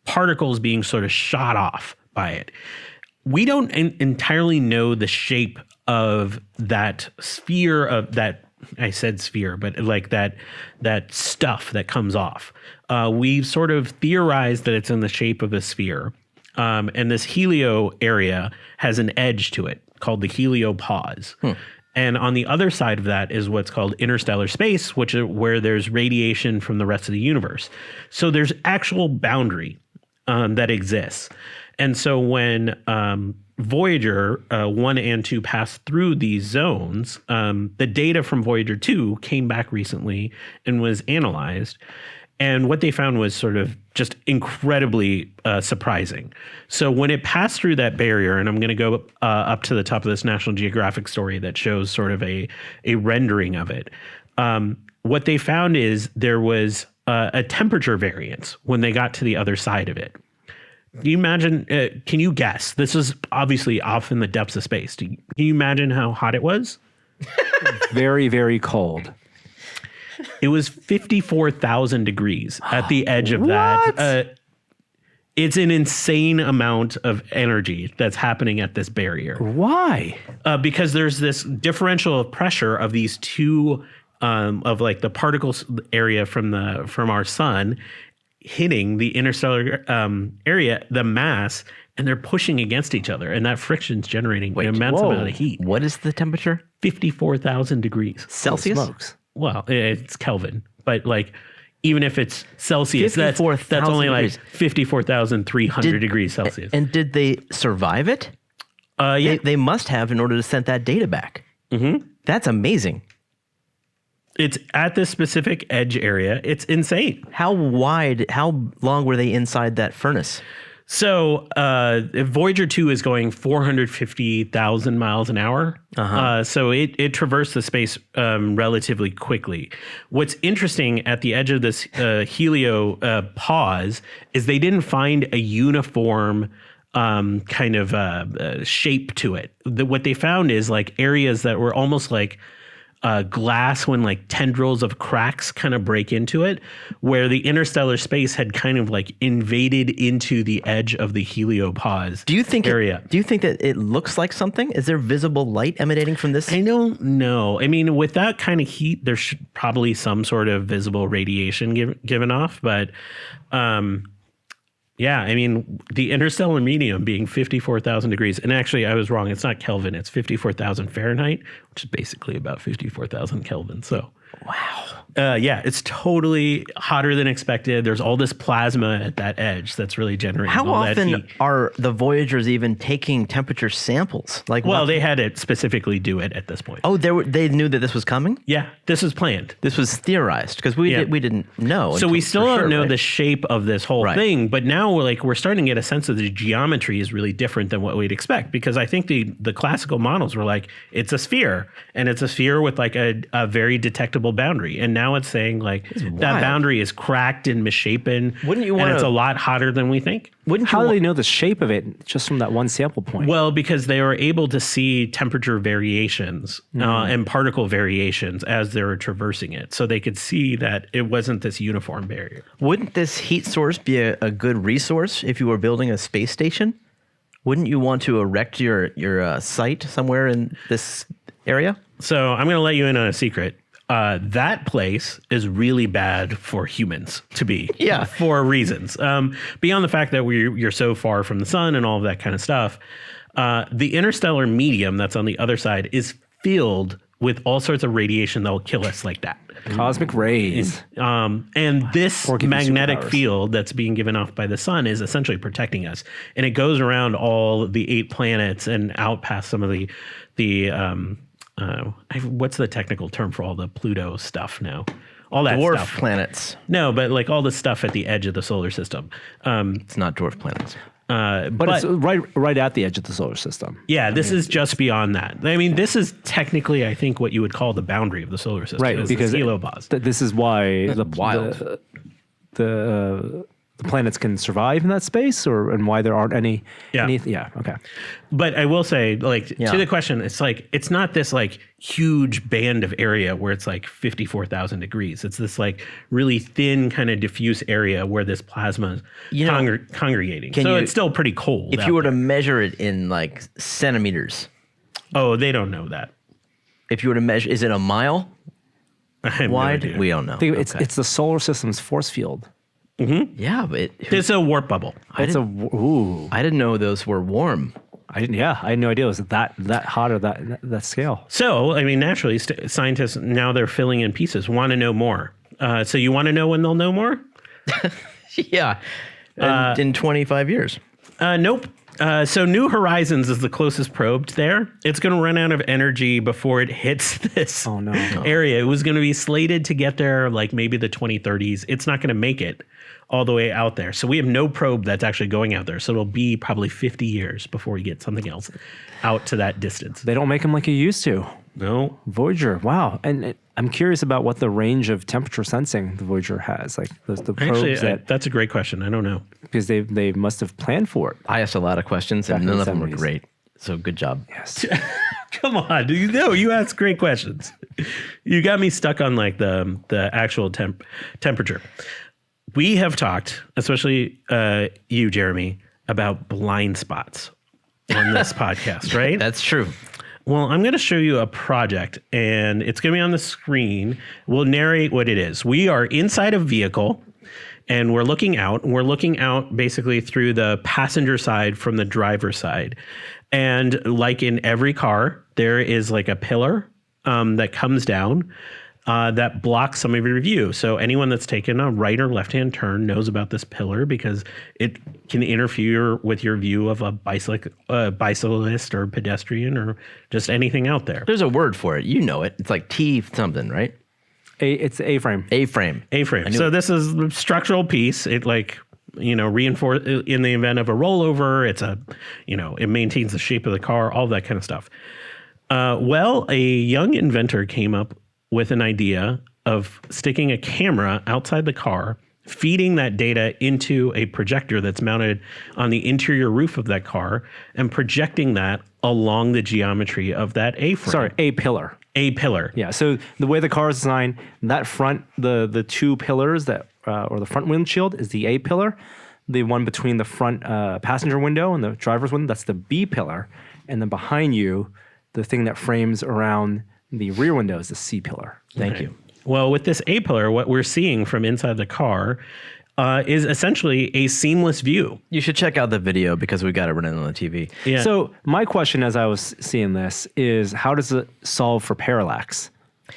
particles being sort of shot off by it. We don't entirely know the shape of that sphere of that. I said sphere, but like that stuff that comes off. We've sort of theorized that it's in the shape of a sphere. And this helio area has an edge to it called the heliopause. And on the other side of that is what's called interstellar space, which is where there's radiation from the rest of the universe. So there's actual boundary that exists. And so when Voyager 1 and 2 passed through these zones, the data from Voyager 2 came back recently and was analyzed. And what they found was sort of just incredibly surprising. So when it passed through that barrier, and I'm going to go up to the top of this National Geographic story that shows sort of a rendering of it, what they found is there was a temperature variance when they got to the other side of it. Can you imagine, can you guess? This is obviously off in the depths of space. Can you imagine how hot it was? Very, very cold. It was 54,000 degrees at the edge of that. It's an insane amount of energy that's happening at this barrier. Why? Because there's this differential of pressure of these two, of like the particles area from our sun hitting the interstellar area, the mass, and they're pushing against each other, and that friction's generating an immense amount of heat. What is the temperature? 54,000 degrees Celsius? Smokes. Well, it's Kelvin, but like even if it's Celsius, that's only degrees. like 54,300 degrees Celsius. And did they survive it? Yeah. They must have in order to send that data back. Mm-hmm. That's amazing. It's at this specific edge area. It's insane. How long were they inside that furnace? So Voyager 2 is going 450,000 miles an hour. So it traversed the space relatively quickly. What's interesting at the edge of this helio pause is they didn't find a uniform kind of shape to it. What they found is like areas that were almost like glass when like tendrils of cracks kind of break into it, where the interstellar space had kind of like invaded into the edge of the heliopause area. Do you think that it looks like something? Is there visible light emanating from this? I don't know. I mean, with that kind of heat, there should probably some sort of visible radiation given off, but yeah, I mean, the interstellar medium being 54,000 degrees, and actually I was wrong. It's not Kelvin. It's 54,000 Fahrenheit, which is basically about 54,000 Kelvin. So, wow. Yeah, it's totally hotter than expected. There's all this plasma at that edge that's really generating all that heat. How often are the Voyagers even taking temperature samples? Well, they had to specifically do it at this point. Oh, they knew that this was coming? Yeah, this was planned. This was theorized because we didn't know. So we still don't know right? the shape of this whole thing, but now we're starting to get a sense of the geometry is really different than what we'd expect, because I think the classical models were like, it's a sphere, and it's a sphere with like a very detectable acceptable boundary. And now it's saying like that boundary is cracked and misshapen. Wouldn't you and wanna- it's a lot hotter than we think. How do they know the shape of it just from that one sample point? Well, because they were able to see temperature variations and particle variations as they were traversing it. So they could see that it wasn't this uniform barrier. Wouldn't this heat source be a good resource if you were building a space station? Wouldn't you want to erect your site somewhere in this area? So I'm going to let you in on a secret. That place is really bad for humans to be, for reasons. Beyond the fact that you're so far from the sun and all of that kind of stuff, the interstellar medium that's on the other side is filled with all sorts of radiation that will kill us like that. Cosmic rays. And this Or give you magnetic superpowers. field that's being given off by the sun is essentially protecting us. And it goes around all the 8 planets and out past some of what's the technical term for all the Pluto stuff now? All that Dwarf stuff. planets. No, but like all the stuff at the edge of the solar system. It's not dwarf planets. But it's right at the edge of the solar system. Yeah, this is just beyond that. I mean, this is technically, I think, what you would call the boundary of the solar system. Right, is because the helopause. This is why wild. The planets can survive in that space, and why there aren't any. Yeah. Okay. But I will say, like, Yeah. to the question, it's like, it's not this like huge band of area where it's like 54,000 degrees. It's this like really thin kind of diffuse area where this plasma is congregating. So it's still pretty cold. If you were to measure it in like centimeters, Oh, they don't know that. if you were to measure, is it a mile I have wide? No idea. We don't know. It's the solar system's force field. Yeah, but It's a warp bubble. I didn't know those were warm. I had no idea it was that hot or that scale. So, I mean, naturally, scientists, now they're filling in pieces, want to know more. So you want to know when they'll know more? Yeah, in 25 years. Nope. So New Horizons is the closest probe there. It's going to run out of energy before it hits this area. It was going to be slated to get there like maybe the 2030s. It's not going to make it all the way out there. So we have no probe that's actually going out there. So it'll be probably 50 years before we get something else out to that distance. They don't make them like you used to. No. Voyager, wow. And I'm curious about what the range of temperature sensing the Voyager has. Like the probes Actually, that's a great question. I don't know. because they must have planned for it. I asked a lot of questions, and Back in none the of them were 70s. great. So good job. Yes. Come on, you ask great questions. You got me stuck on like the actual temperature. We have talked, especially you, Jeremy, about blind spots on this podcast, right? That's true. Well, I'm going to show you a project, and it's going to be on the screen. We'll narrate what it is. We are inside a vehicle, and we're looking out. And we're looking out basically through the passenger side from the driver's side. And like in every car, there is like a pillar that comes down that blocks some of your view. So anyone that's taken a right or left-hand turn knows about this pillar because it can interfere with your view of a bicyclist or pedestrian or just anything out there. There's a word for it. You know it. It's like T something, right? It's A-frame. A-frame. A-frame. So this is a structural piece. It reinforce in the event of a rollover. It's it maintains the shape of the car, all that kind of stuff. Well, a young inventor came up with an idea of sticking a camera outside the car, feeding that data into a projector that's mounted on the interior roof of that car, and projecting that along the geometry of that A-frame. Sorry, A-pillar. A-pillar. Yeah. So the way the car is designed, that front, the two pillars that or the front windshield is the A-pillar. The one between the front passenger window and the driver's window, that's the B-pillar. And then behind you, the thing that frames around the rear window is the C-pillar. Thank you. Well, with this A-pillar, what we're seeing from inside the car is essentially a seamless view. You should check out the video because we got it running on the TV. Yeah. So my question as I was seeing this is, how does it solve for parallax?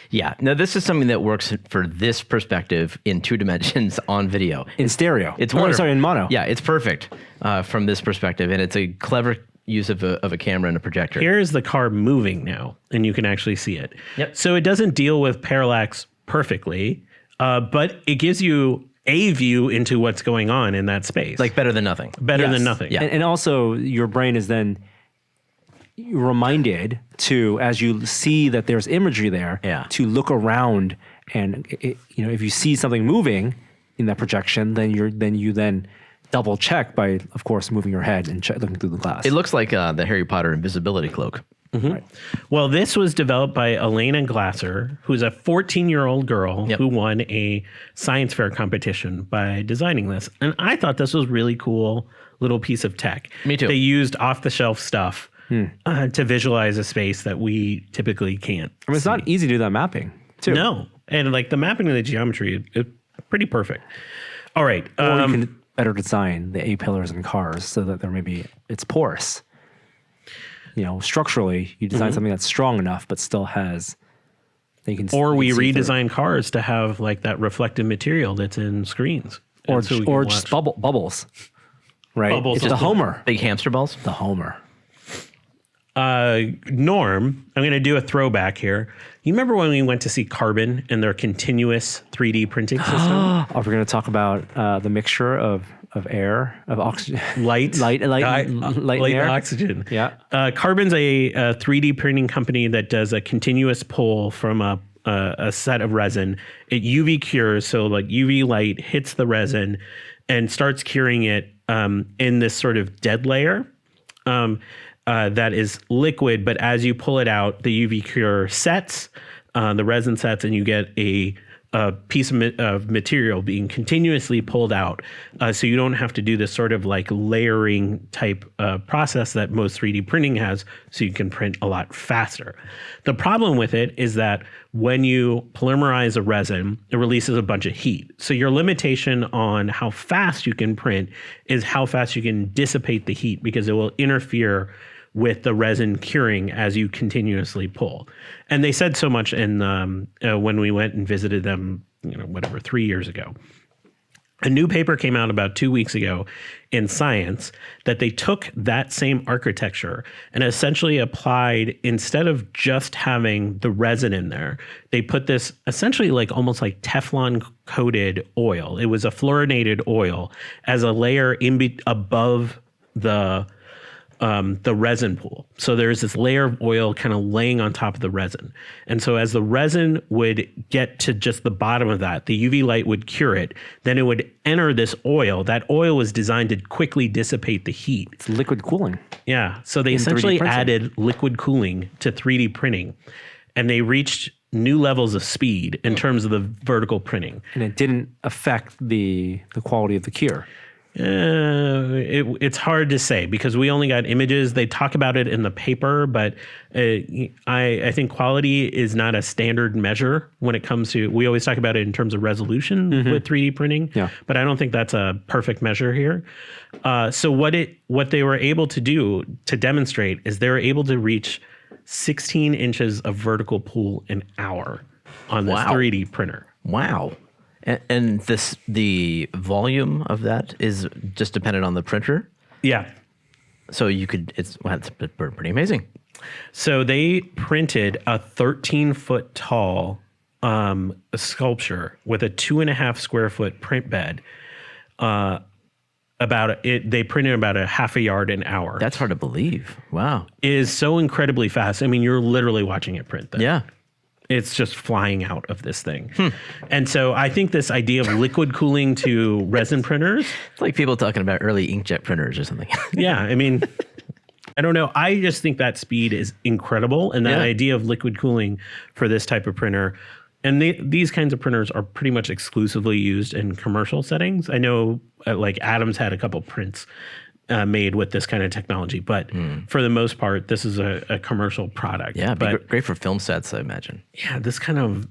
Yeah. Now, this is something that works for this perspective in 2 dimensions on video. In stereo. It's Oh, wonderful. sorry, in mono. Yeah, it's perfect from this perspective, and it's a clever use of a camera and a projector. Here's the car moving now, and you can actually see it. Yep. So it doesn't deal with parallax perfectly, but it gives you a view into what's going on in that space. Like better than nothing. better Yes. than nothing. Yeah. And also your brain is then reminded to, as you see that there's imagery there, Yeah. to look around And if you see something moving in that projection, then you double check by, of course, moving your head and looking through the glass. It looks like the Harry Potter invisibility cloak. Right. Well, this was developed by Elena Glasser, who's a 14-year-old girl who won a science fair competition by designing this. And I thought this was really cool little piece of tech. Me too. They used off-the-shelf stuff to visualize a space that we typically can't. I mean, it's not easy to do that mapping, too. No. And like the mapping of the geometry is pretty perfect. All right. Or you can better design the A-pillars in cars so that it's porous. Structurally, you design something that's strong enough, but still has. Or we redesign cars to have like that reflective material that's in screens, or just bubbles, right? Bubbles. It's the Homer, Big hamster balls. the Homer. Norm, I'm going to do a throwback here. You remember when we went to see Carbon and their continuous 3D printing system? Are we going to talk about the mixture of air, of oxygen, Light and air? oxygen. Yeah. Carbon's a 3D printing company that does a continuous pull from a set of resin. It UV cures, so like UV light hits the resin and starts curing it in this sort of dead layer that is liquid. But as you pull it out, the UV cure sets, the resin sets, and you get a piece of material being continuously pulled out. So you don't have to do this sort of like layering type process that most 3D printing has, so you can print a lot faster. The problem with it is that when you polymerize a resin, it releases a bunch of heat. So your limitation on how fast you can print is how fast you can dissipate the heat, because it will interfere with the resin curing as you continuously pull. And they said so much in when we went and visited them, 3 years ago. A new paper came out about 2 weeks ago in Science that they took that same architecture and essentially applied, instead of just having the resin in there, they put this essentially almost like Teflon coated oil. It was a fluorinated oil as a layer above the resin pool. So there's this layer of oil kind of laying on top of the resin. And so as the resin would get to just the bottom of that, the UV light would cure it. Then it would enter this oil. That oil was designed to quickly dissipate the heat. It's liquid cooling. Yeah. So they essentially added liquid cooling to 3D printing, and they reached new levels of speed in terms of the vertical printing. And it didn't affect the quality of the cure. It's hard to say because we only got images. They talk about it in the paper, but I think quality is not a standard measure when it comes to. We always talk about it in terms of resolution with 3D printing, but I don't think that's a perfect measure here. So what they were able to do to demonstrate is they were able to reach 16 inches of vertical pull an hour on this 3D printer. Wow. And the volume of that is just dependent on the printer. Yeah. So it's pretty amazing. So they printed a 13-foot tall sculpture with a 2.5 square foot print bed. They printed about a half a yard an hour. That's hard to believe. Wow. It is so incredibly fast. I mean, you're literally watching it print. Yeah. It's just flying out of this thing. And so I think this idea of liquid cooling to resin printers. It's like people talking about early inkjet printers or something. Yeah. I mean, I don't know. I just think that speed is incredible. And that idea of liquid cooling for this type of printer. And these kinds of printers are pretty much exclusively used in commercial settings. I know like Adams had a couple prints made with this kind of technology, but for the most part, this is a commercial product. Yeah, but great for film sets, I imagine. Yeah, this kind of,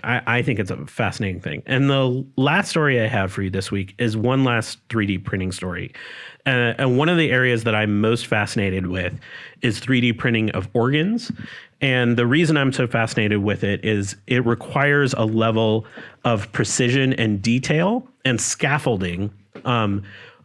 I think it's a fascinating thing. And the last story I have for you this week is one last 3D printing story. And one of the areas that I'm most fascinated with is 3D printing of organs. And the reason I'm so fascinated with it is it requires a level of precision and detail and scaffolding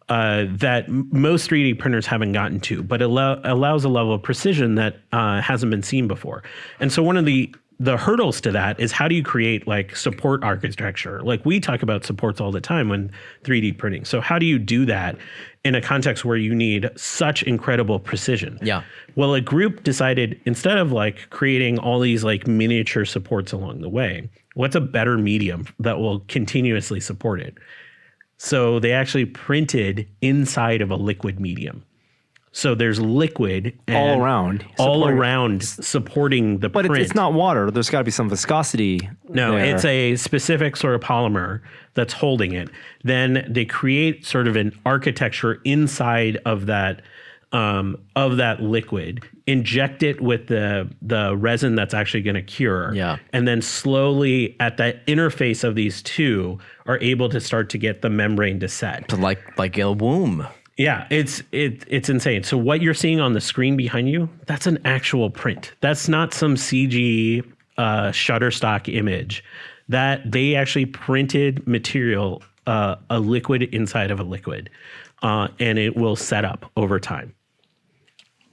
that most 3D printers haven't gotten to, but it allows a level of precision that hasn't been seen before. And so one of the hurdles to that is how do you create like support architecture? Like we talk about supports all the time when 3D printing. So how do you do that in a context where you need such incredible precision? Yeah. Well, a group decided instead of like creating all these like miniature supports along the way, what's a better medium that will continuously support it? So they actually printed inside of a liquid medium. So there's liquid and all around supporting the But print. it's not water. There's got to be some viscosity. No, there. it's a specific sort of polymer that's holding it. Then they create sort of an architecture inside of that liquid, inject it with the resin that's actually going to cure. Yeah. And then slowly at that interface of these two are able to start to get the membrane to set. Like a womb. Yeah, it's insane. So what you're seeing on the screen behind you, that's an actual print. That's not some CG Shutterstock image. That they actually printed material, a liquid inside of a liquid, and it will set up over time.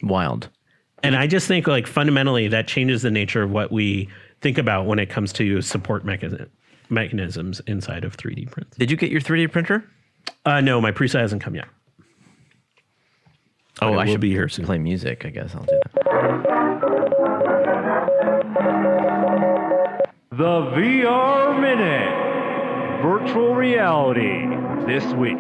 Wild. And I just think like fundamentally that changes the nature of what we think about when it comes to support mechanisms inside of 3D prints. Did you get your 3D printer? No, my preset hasn't come yet. Oh, I should be here soon. Play music, I guess I'll do that. The VR Minute. Virtual reality this week.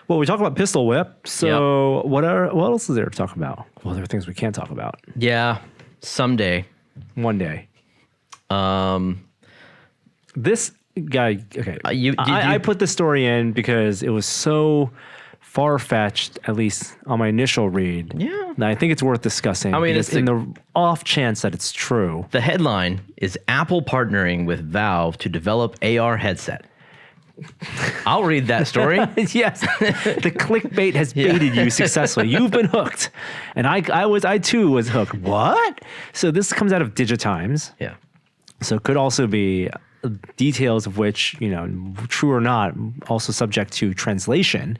Well, we talked about Pistol Whip. So what else is there to talk about? Well, there are things we can't talk about. Yeah, someday. One day. This guy, okay. I put the story in because it was so far-fetched, at least on my initial read. Yeah. And I think it's worth discussing. I mean, it's in the off chance that it's true. The headline is Apple partnering with Valve to develop AR headset. I'll read that story. Yes. The clickbait has baited you successfully. You've been hooked. And I too was hooked. What? So this comes out of Digitimes. Yeah. So it could also be details of which, true or not, also subject to translation.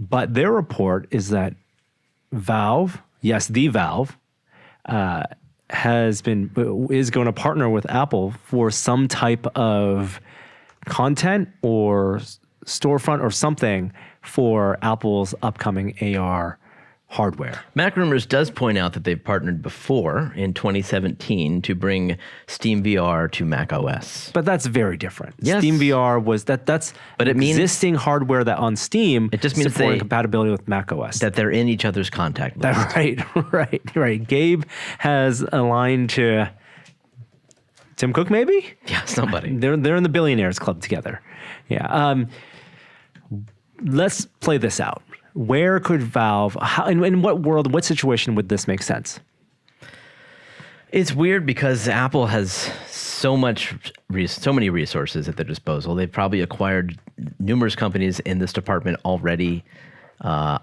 But their report is that Valve, yes, the Valve, is going to partner with Apple for some type of content or storefront or something for Apple's upcoming AR hardware. Mac Rumors does point out that they've partnered before in 2017 to bring Steam VR to Mac OS. But that's very different. Yes. Steam VR was that's But it means- existing hardware that on Steam It just means supporting compatibility with Mac OS. That they're in each other's contact list. Right. Gabe has a line to Tim Cook, maybe? Yeah, somebody. They're in the Billionaires Club together. Yeah. Let's play this out. Where could Valve, in what world, what situation would this make sense? It's weird because Apple has so many resources at their disposal. They've probably acquired numerous companies in this department already. So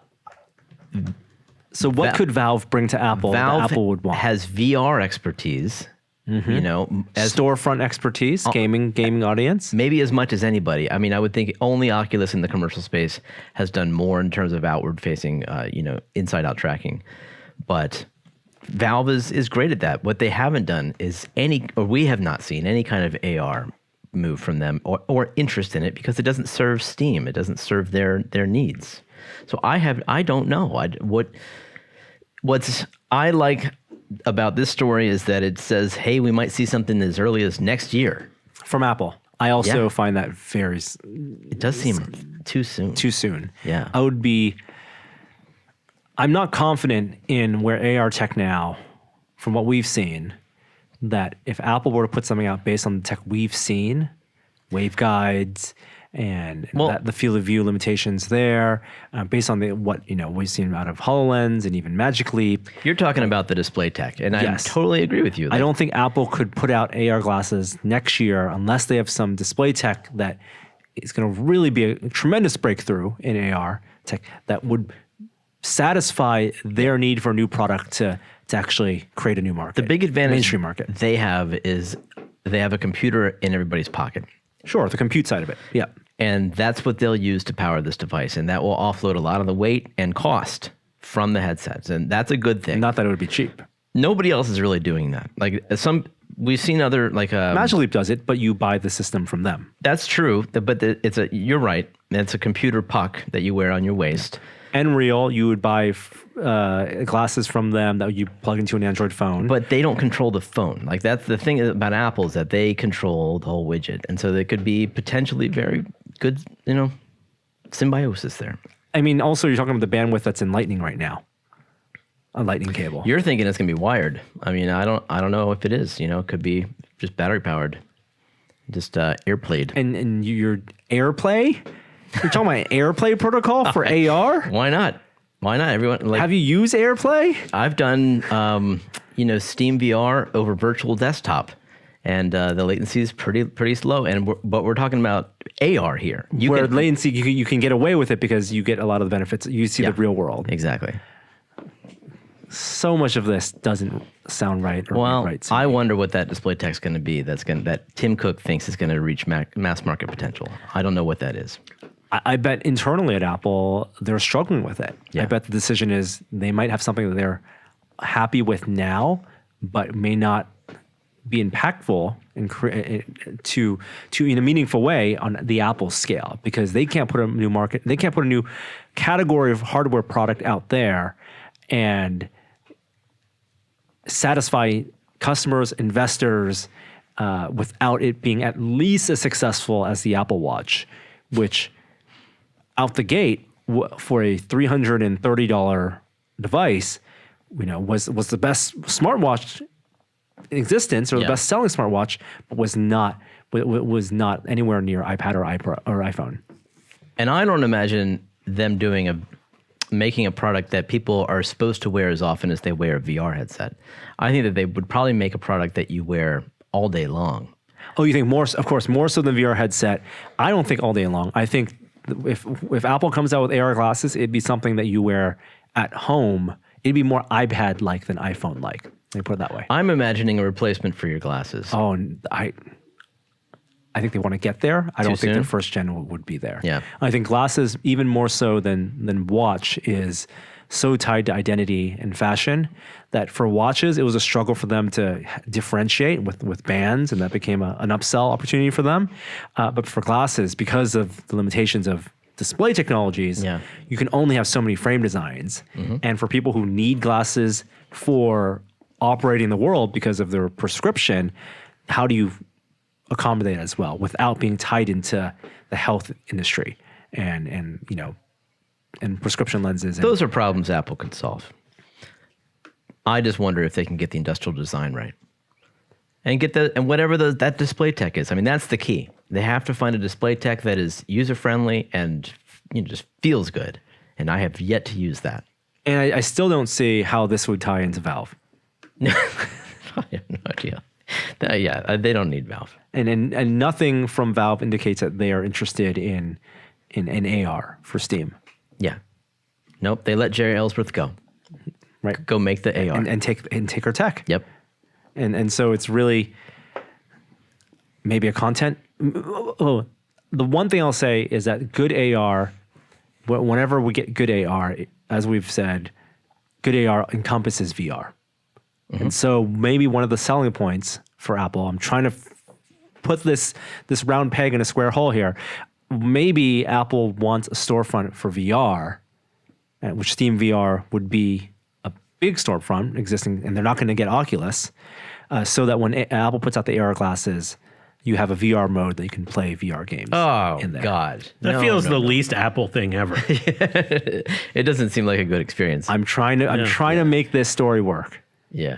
what could Valve bring to Apple Valve that Apple would want? has VR expertise. As Storefront expertise, gaming audience. maybe as much as anybody. I mean, I would think only Oculus in the commercial space has done more in terms of outward-facing, inside-out tracking. But Valve is great at that. What they haven't done is we have not seen any kind of AR move from them or interest in it because it doesn't serve Steam. It doesn't serve their needs. So I don't know. What's I like about this story is that it says, hey, we might see something as early as next year. From Apple. I also find that very... It does seem too soon. Too soon. Yeah. I'm not confident in where AR tech now, from what we've seen, that if Apple were to put something out based on the tech we've seen, waveguides, and the field of view limitations there, based on what we've seen out of HoloLens and even Magic Leap. You're talking about the display tech, and I totally agree with you. I don't think Apple could put out AR glasses next year unless they have some display tech that is going to really be a tremendous breakthrough in AR tech that would satisfy their need for a new product to actually create a new market. The big advantage mainstream market they have is they have a computer in everybody's pocket. Sure, the compute side of it. Yeah. And that's what they'll use to power this device. And that will offload a lot of the weight and cost from the headsets. And that's a good thing. Not that it would be cheap. Nobody else is really doing that. We've seen other Magic Leap does it, but you buy the system from them. That's true. But you're right. It's a computer puck that you wear on your waist. Nreal, you would buy glasses from them that you plug into an Android phone. But they don't control the phone. Like that's the thing about Apple is that they control the whole widget, and so there could be potentially very good, symbiosis there. I mean, also you're talking about the bandwidth that's in Lightning right now, a Lightning cable. You're thinking it's gonna be wired. I mean, I don't know if it is. It could be just battery powered, just AirPlayed. And your AirPlay? You're talking about AirPlay protocol for AR? Why not? Why not? Everyone Have you used AirPlay? I've done Steam VR over virtual desktop, and the latency is pretty slow. But we're talking about AR here. Latency you can get away with it because you get a lot of the benefits. You see the real world. Exactly. So much of this doesn't sound right. Right. I wonder what that display tech's going to be. That Tim Cook thinks is going to reach mass market potential. I don't know what that is. I bet internally at Apple, they're struggling with it. Yeah. I bet the decision is they might have something that they're happy with now, but may not be impactful in a meaningful way on the Apple scale, because they can't put a new category of hardware product out there and satisfy customers, investors, without it being at least as successful as the Apple Watch, which out the gate for a $330 device, was the best smartwatch in existence, or the best selling smartwatch, but was not anywhere near iPad or iPhone. And I don't imagine them making a product that people are supposed to wear as often as they wear a VR headset. I think that they would probably make a product that you wear all day long. Oh, you think more? Of course, more so than VR headset. I don't think all day long. I think if Apple comes out with AR glasses, it'd be something that you wear at home. It'd be more iPad-like than iPhone-like. Let me put it that way. I'm imagining a replacement for your glasses. Oh, I think they want to get there. I don't think their soon? first gen would be there. Yeah. I think glasses, even more so than watch, is so tied to identity and fashion that for watches, it was a struggle for them to differentiate with bands, and that became an upsell opportunity for them. But for glasses, because of the limitations of display technologies, you can only have so many frame designs. Mm-hmm. And for people who need glasses for operating the world because of their prescription, how do you accommodate as well without being tied into the health industry and prescription lenses? Those are problems Apple could solve. I just wonder if they can get the industrial design right and whatever that display tech is. I mean, that's the key. They have to find a display tech that is user friendly and just feels good. And I have yet to use that. And I still don't see how this would tie into Valve. I have no idea. They don't need Valve. And nothing from Valve indicates that they are interested in AR for Steam. Yeah. Nope. They let Jerry Ellsworth go. Right. Go make the AR. And take her tech. Yep. And so it's really maybe a content. Oh, the one thing I'll say is that good AR, whenever we get good AR, as we've said, good AR encompasses VR. Mm-hmm. And so maybe one of the selling points for Apple, I'm trying to put this round peg in a square hole here. Maybe Apple wants a storefront for VR, which Steam VR would be a big storefront existing, and they're not going to get Oculus, so that when Apple puts out the AR glasses, you have a VR mode that you can play VR games. Oh, in there. God. That feels the least Apple thing ever. It doesn't seem like a good experience. I'm trying to make this story work. Yeah.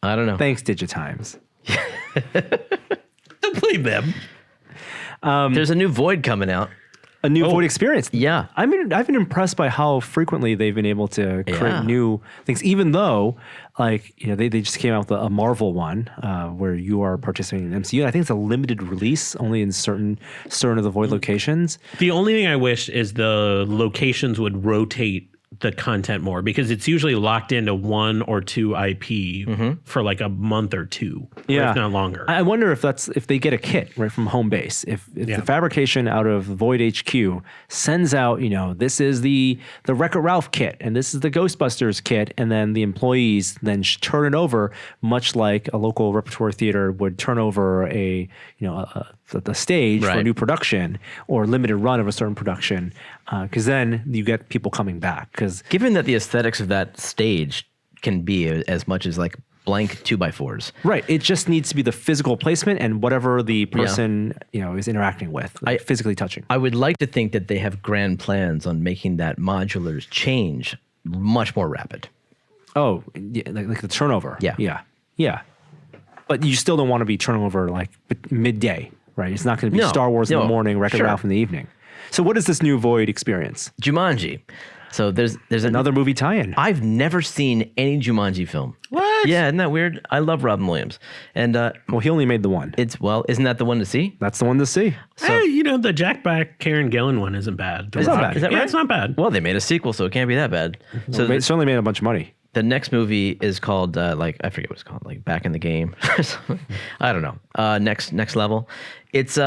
I don't know. Thanks, Digitimes. Don't blame them. There's a new Void coming out. A new Void experience. Yeah. I've been impressed by how frequently they've been able to create new things, even though, they just came out with a Marvel one where you are participating in MCU. I think it's a limited release, only in certain of the Void locations. The only thing I wish is the locations would rotate the content more, because it's usually locked into one or two IP for like a month or two, if not longer. I wonder if they get a kit right from home base. If the fabrication out of Void HQ sends out, this is the Wreck-It Ralph kit and this is the Ghostbusters kit, and then the employees then turn it over, much like a local repertoire theater would turn over the stage for a new production or limited run of a certain production. because then you get people coming back. Because Given that the aesthetics of that stage can be as much as like blank 2x4s. right, it just needs to be the physical placement and whatever the person is interacting with, like physically touching. I would like to think that they have grand plans on making that modular change much more rapid. Oh, yeah, like the turnover. Yeah. Yeah. But you still don't want to be turning over like midday, right? It's not going to be No, Star Wars in the no, morning, Wreck-It sure. Ralph in the evening. So what is this new Void experience? Jumanji. So there's Another movie tie-in. I've never seen any Jumanji film. What? Yeah, isn't that weird? I love Robin Williams. And Well, he only made the one. isn't that the one to see? That's the one to see. Hey, the Jack Black, Karen Gillan one isn't bad. It's not bad. Is that Yeah, right? it's not bad. Well, they made a sequel, so it can't be that bad. So It certainly made a bunch of money. the next movie is called I forget what it's called, like Back in the Game. I don't know. Next level. It's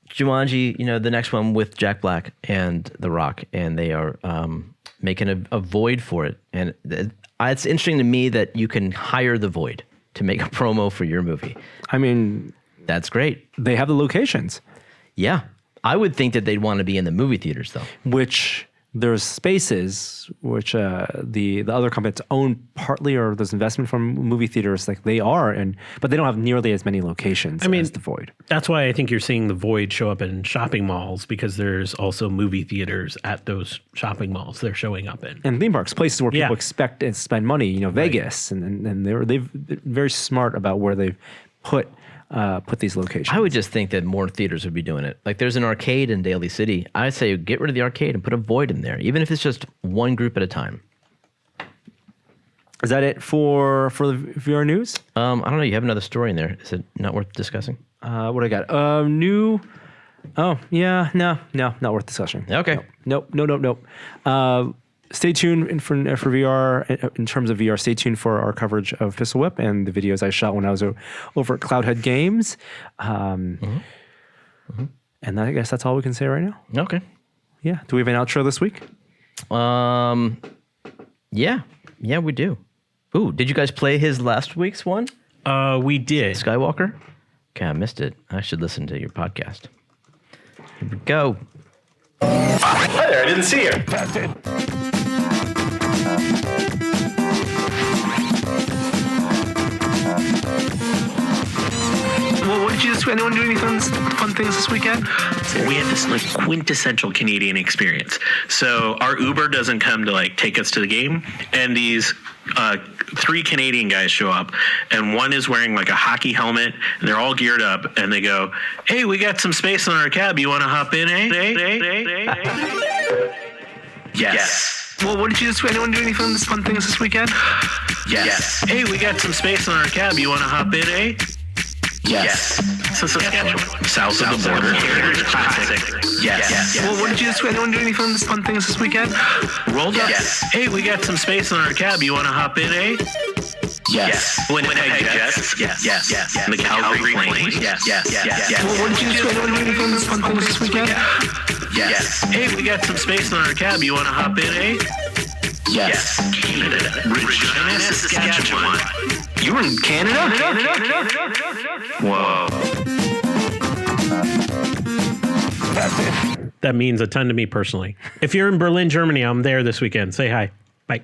Jumanji, the next one with Jack Black and The Rock, and they are making a Void for it. And it's interesting to me that you can hire the Void to make a promo for your movie. I mean, That's great. they have the locations, Yeah. I would think that they'd want to be in the movie theaters, though. which there's spaces which the other companies own partly, or there's investment from movie theaters, like they are, but they don't have nearly as many locations as the Void. That's why I think you're seeing the Void show up in shopping malls, because there's also movie theaters at those shopping malls they're showing up in. And theme parks, places where people Yeah. expect and spend money, Vegas, and they're very smart about where they've put these locations. I would just think that more theaters would be doing it. Like there's an arcade in Daly City. I'd say get rid of the arcade and put a Void in there, even if it's just one group at a time. Is that it for the VR news? I don't know. You have another story in there. Is it not worth discussing? What I got? New. Oh yeah, no, not worth discussion. Okay. Nope. Stay tuned for VR, in terms of VR. Stay tuned for our coverage of Pistol Whip and the videos I shot when I was over at Cloudhead Games. And I guess that's all we can say right now. Okay. Yeah. Do we have an outro this week? Yeah, we do. Ooh, did you guys play his last week's one? We did. Skywalker? Okay, I missed it. I should listen to your podcast. Here we go. Hi there, I didn't see you. Well, what did you do? Anyone do any fun things this weekend? We had this quintessential Canadian experience. So our Uber doesn't come to take us to the game, and these 3 Canadian guys show up, and one is wearing a hockey helmet, and they're all geared up, and they go, "Hey, we got some space on our cab. You want to hop in, eh?" Yes. Well, what did you do? Anyone do any fun things this weekend? Yes. Hey, we got some space on our cab. You want to hop in, eh? Yes. So Saskatchewan, south of the border. Classic. Yes. Well, what did you do? Anyone do any fun things this weekend? Rolled up. Yes. Hey, we got some space on our cab. You want to hop in, eh? Yes. Winnipeg Jets. Yes. And the Calgary Flames. Yes. Well, what did you do? Anyone do any fun things this weekend? Yes. Hey, we got some space on our cab. You want to hop in, eh? Yes. Canada. Regina, Saskatchewan. You were in Canada? Whoa. That means a ton to me personally. If you're in Berlin, Germany, I'm there this weekend. Say hi. Bye.